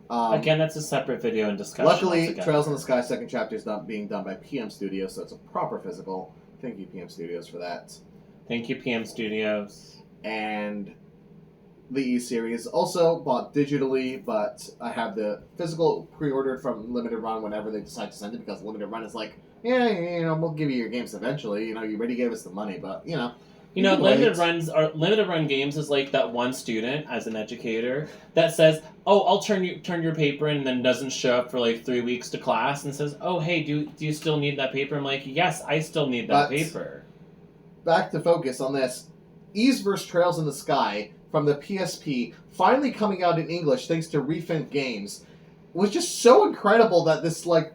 Again, that's a separate video and discussion. Luckily, altogether. Trails in the Sky second chapter is being done by PM Studios, so it's a proper physical. Thank you, PM Studios, for that. Thank you, PM Studios. And the E-Series also bought digitally, but I have the physical pre-ordered from Limited Run whenever they decide to send it, because Limited Run is like, we'll give you your games eventually. You already gave us the money, but, Limited run games is like that one student as an educator that says, "Oh, I'll turn your paper in," and then doesn't show up for 3 weeks to class and says, "Oh, hey, do you still need that paper?" I'm like, "Yes, I still need that paper." Back to focus on this. Ease vs. Trails in the Sky from the PSP finally coming out in English thanks to Refint Games was just so incredible that this like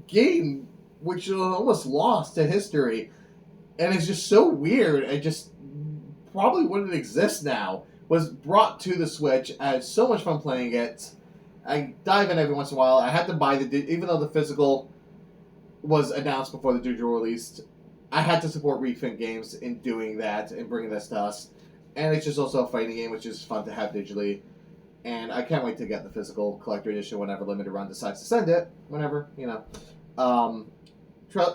game, which was almost lost to history, and it's just so weird and just probably wouldn't exist now, was brought to the Switch. I had so much fun playing it. I dive in every once in a while. I had to buy even though the physical was announced before the digital released, I had to support Refint Games in doing that and bringing this to us. And it's just also a fighting game, which is fun to have digitally. And I can't wait to get the physical collector edition whenever Limited Run decides to send it. Whenever, you know.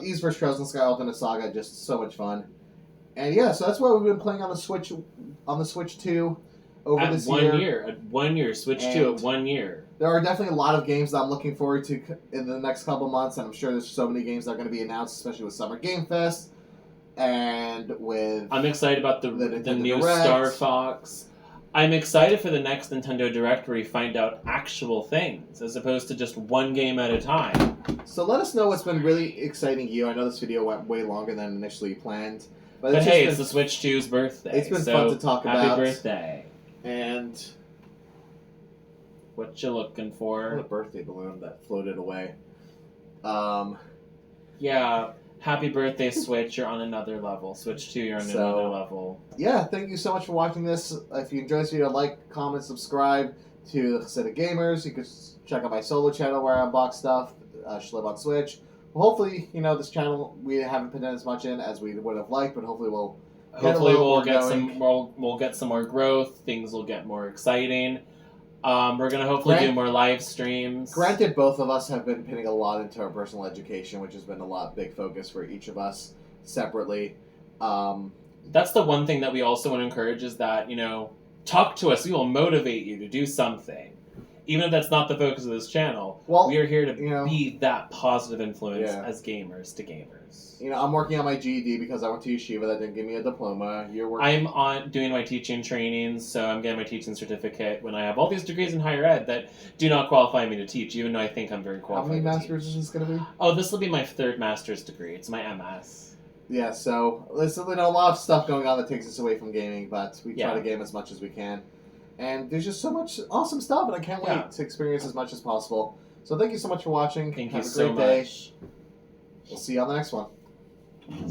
Ys vs. Trails in the Sky Ultimate Saga, just so much fun. And yeah, so that's what we've been playing on the Switch 2 over this year. At 1 year, Switch 2 at 1 year. There are definitely a lot of games that I'm looking forward to in the next couple months, and I'm sure there's so many games that are going to be announced, especially with Summer Game Fest and with. I'm excited about the new Direct. Star Fox. I'm excited for the next Nintendo Direct where you find out actual things as opposed to just one game at a time. So let us know what's been really exciting you. I know this video went way longer than initially planned, but hey, it's the Switch 2's birthday. It's been fun to talk about. Happy birthday! And what you looking for? What a birthday balloon that floated away. Yeah. Happy birthday, Switch. You're on another level. Switch 2, you're on another level. Yeah, thank you so much for watching this. If you enjoyed this video, like, comment, subscribe to the Hasidic Gamers. You can check out my solo channel where I unbox stuff, Shlib on Switch. Well, hopefully, you know, this channel, we haven't put in as much in as we would have liked, but hopefully we'll get some more growth. Things will get more exciting. We're going to hopefully do more live streams. Granted, both of us have been putting a lot into our personal education, which has been a big focus for each of us separately. That's the one thing that we also want to encourage is that, you know, talk to us. We will motivate you to do something. Even if that's not the focus of this channel, we are here to be that positive influence as gamers to gamers. You know, I'm working on my GED because I went to yeshiva. That didn't give me a diploma. You're working. I'm doing my teaching trainings, so I'm getting my teaching certificate when I have all these degrees in higher ed that do not qualify me to teach, even though I think I'm very qualified. How many masters is this going to be? Oh, this will be my 3rd master's degree. It's my MS. Yeah, so there's a lot of stuff going on that takes us away from gaming, but we try to game as much as we can. And there's just so much awesome stuff, and I can't wait to experience as much as possible. So thank you so much for watching. Thank Have you a great so day. much. We'll see you on the next one.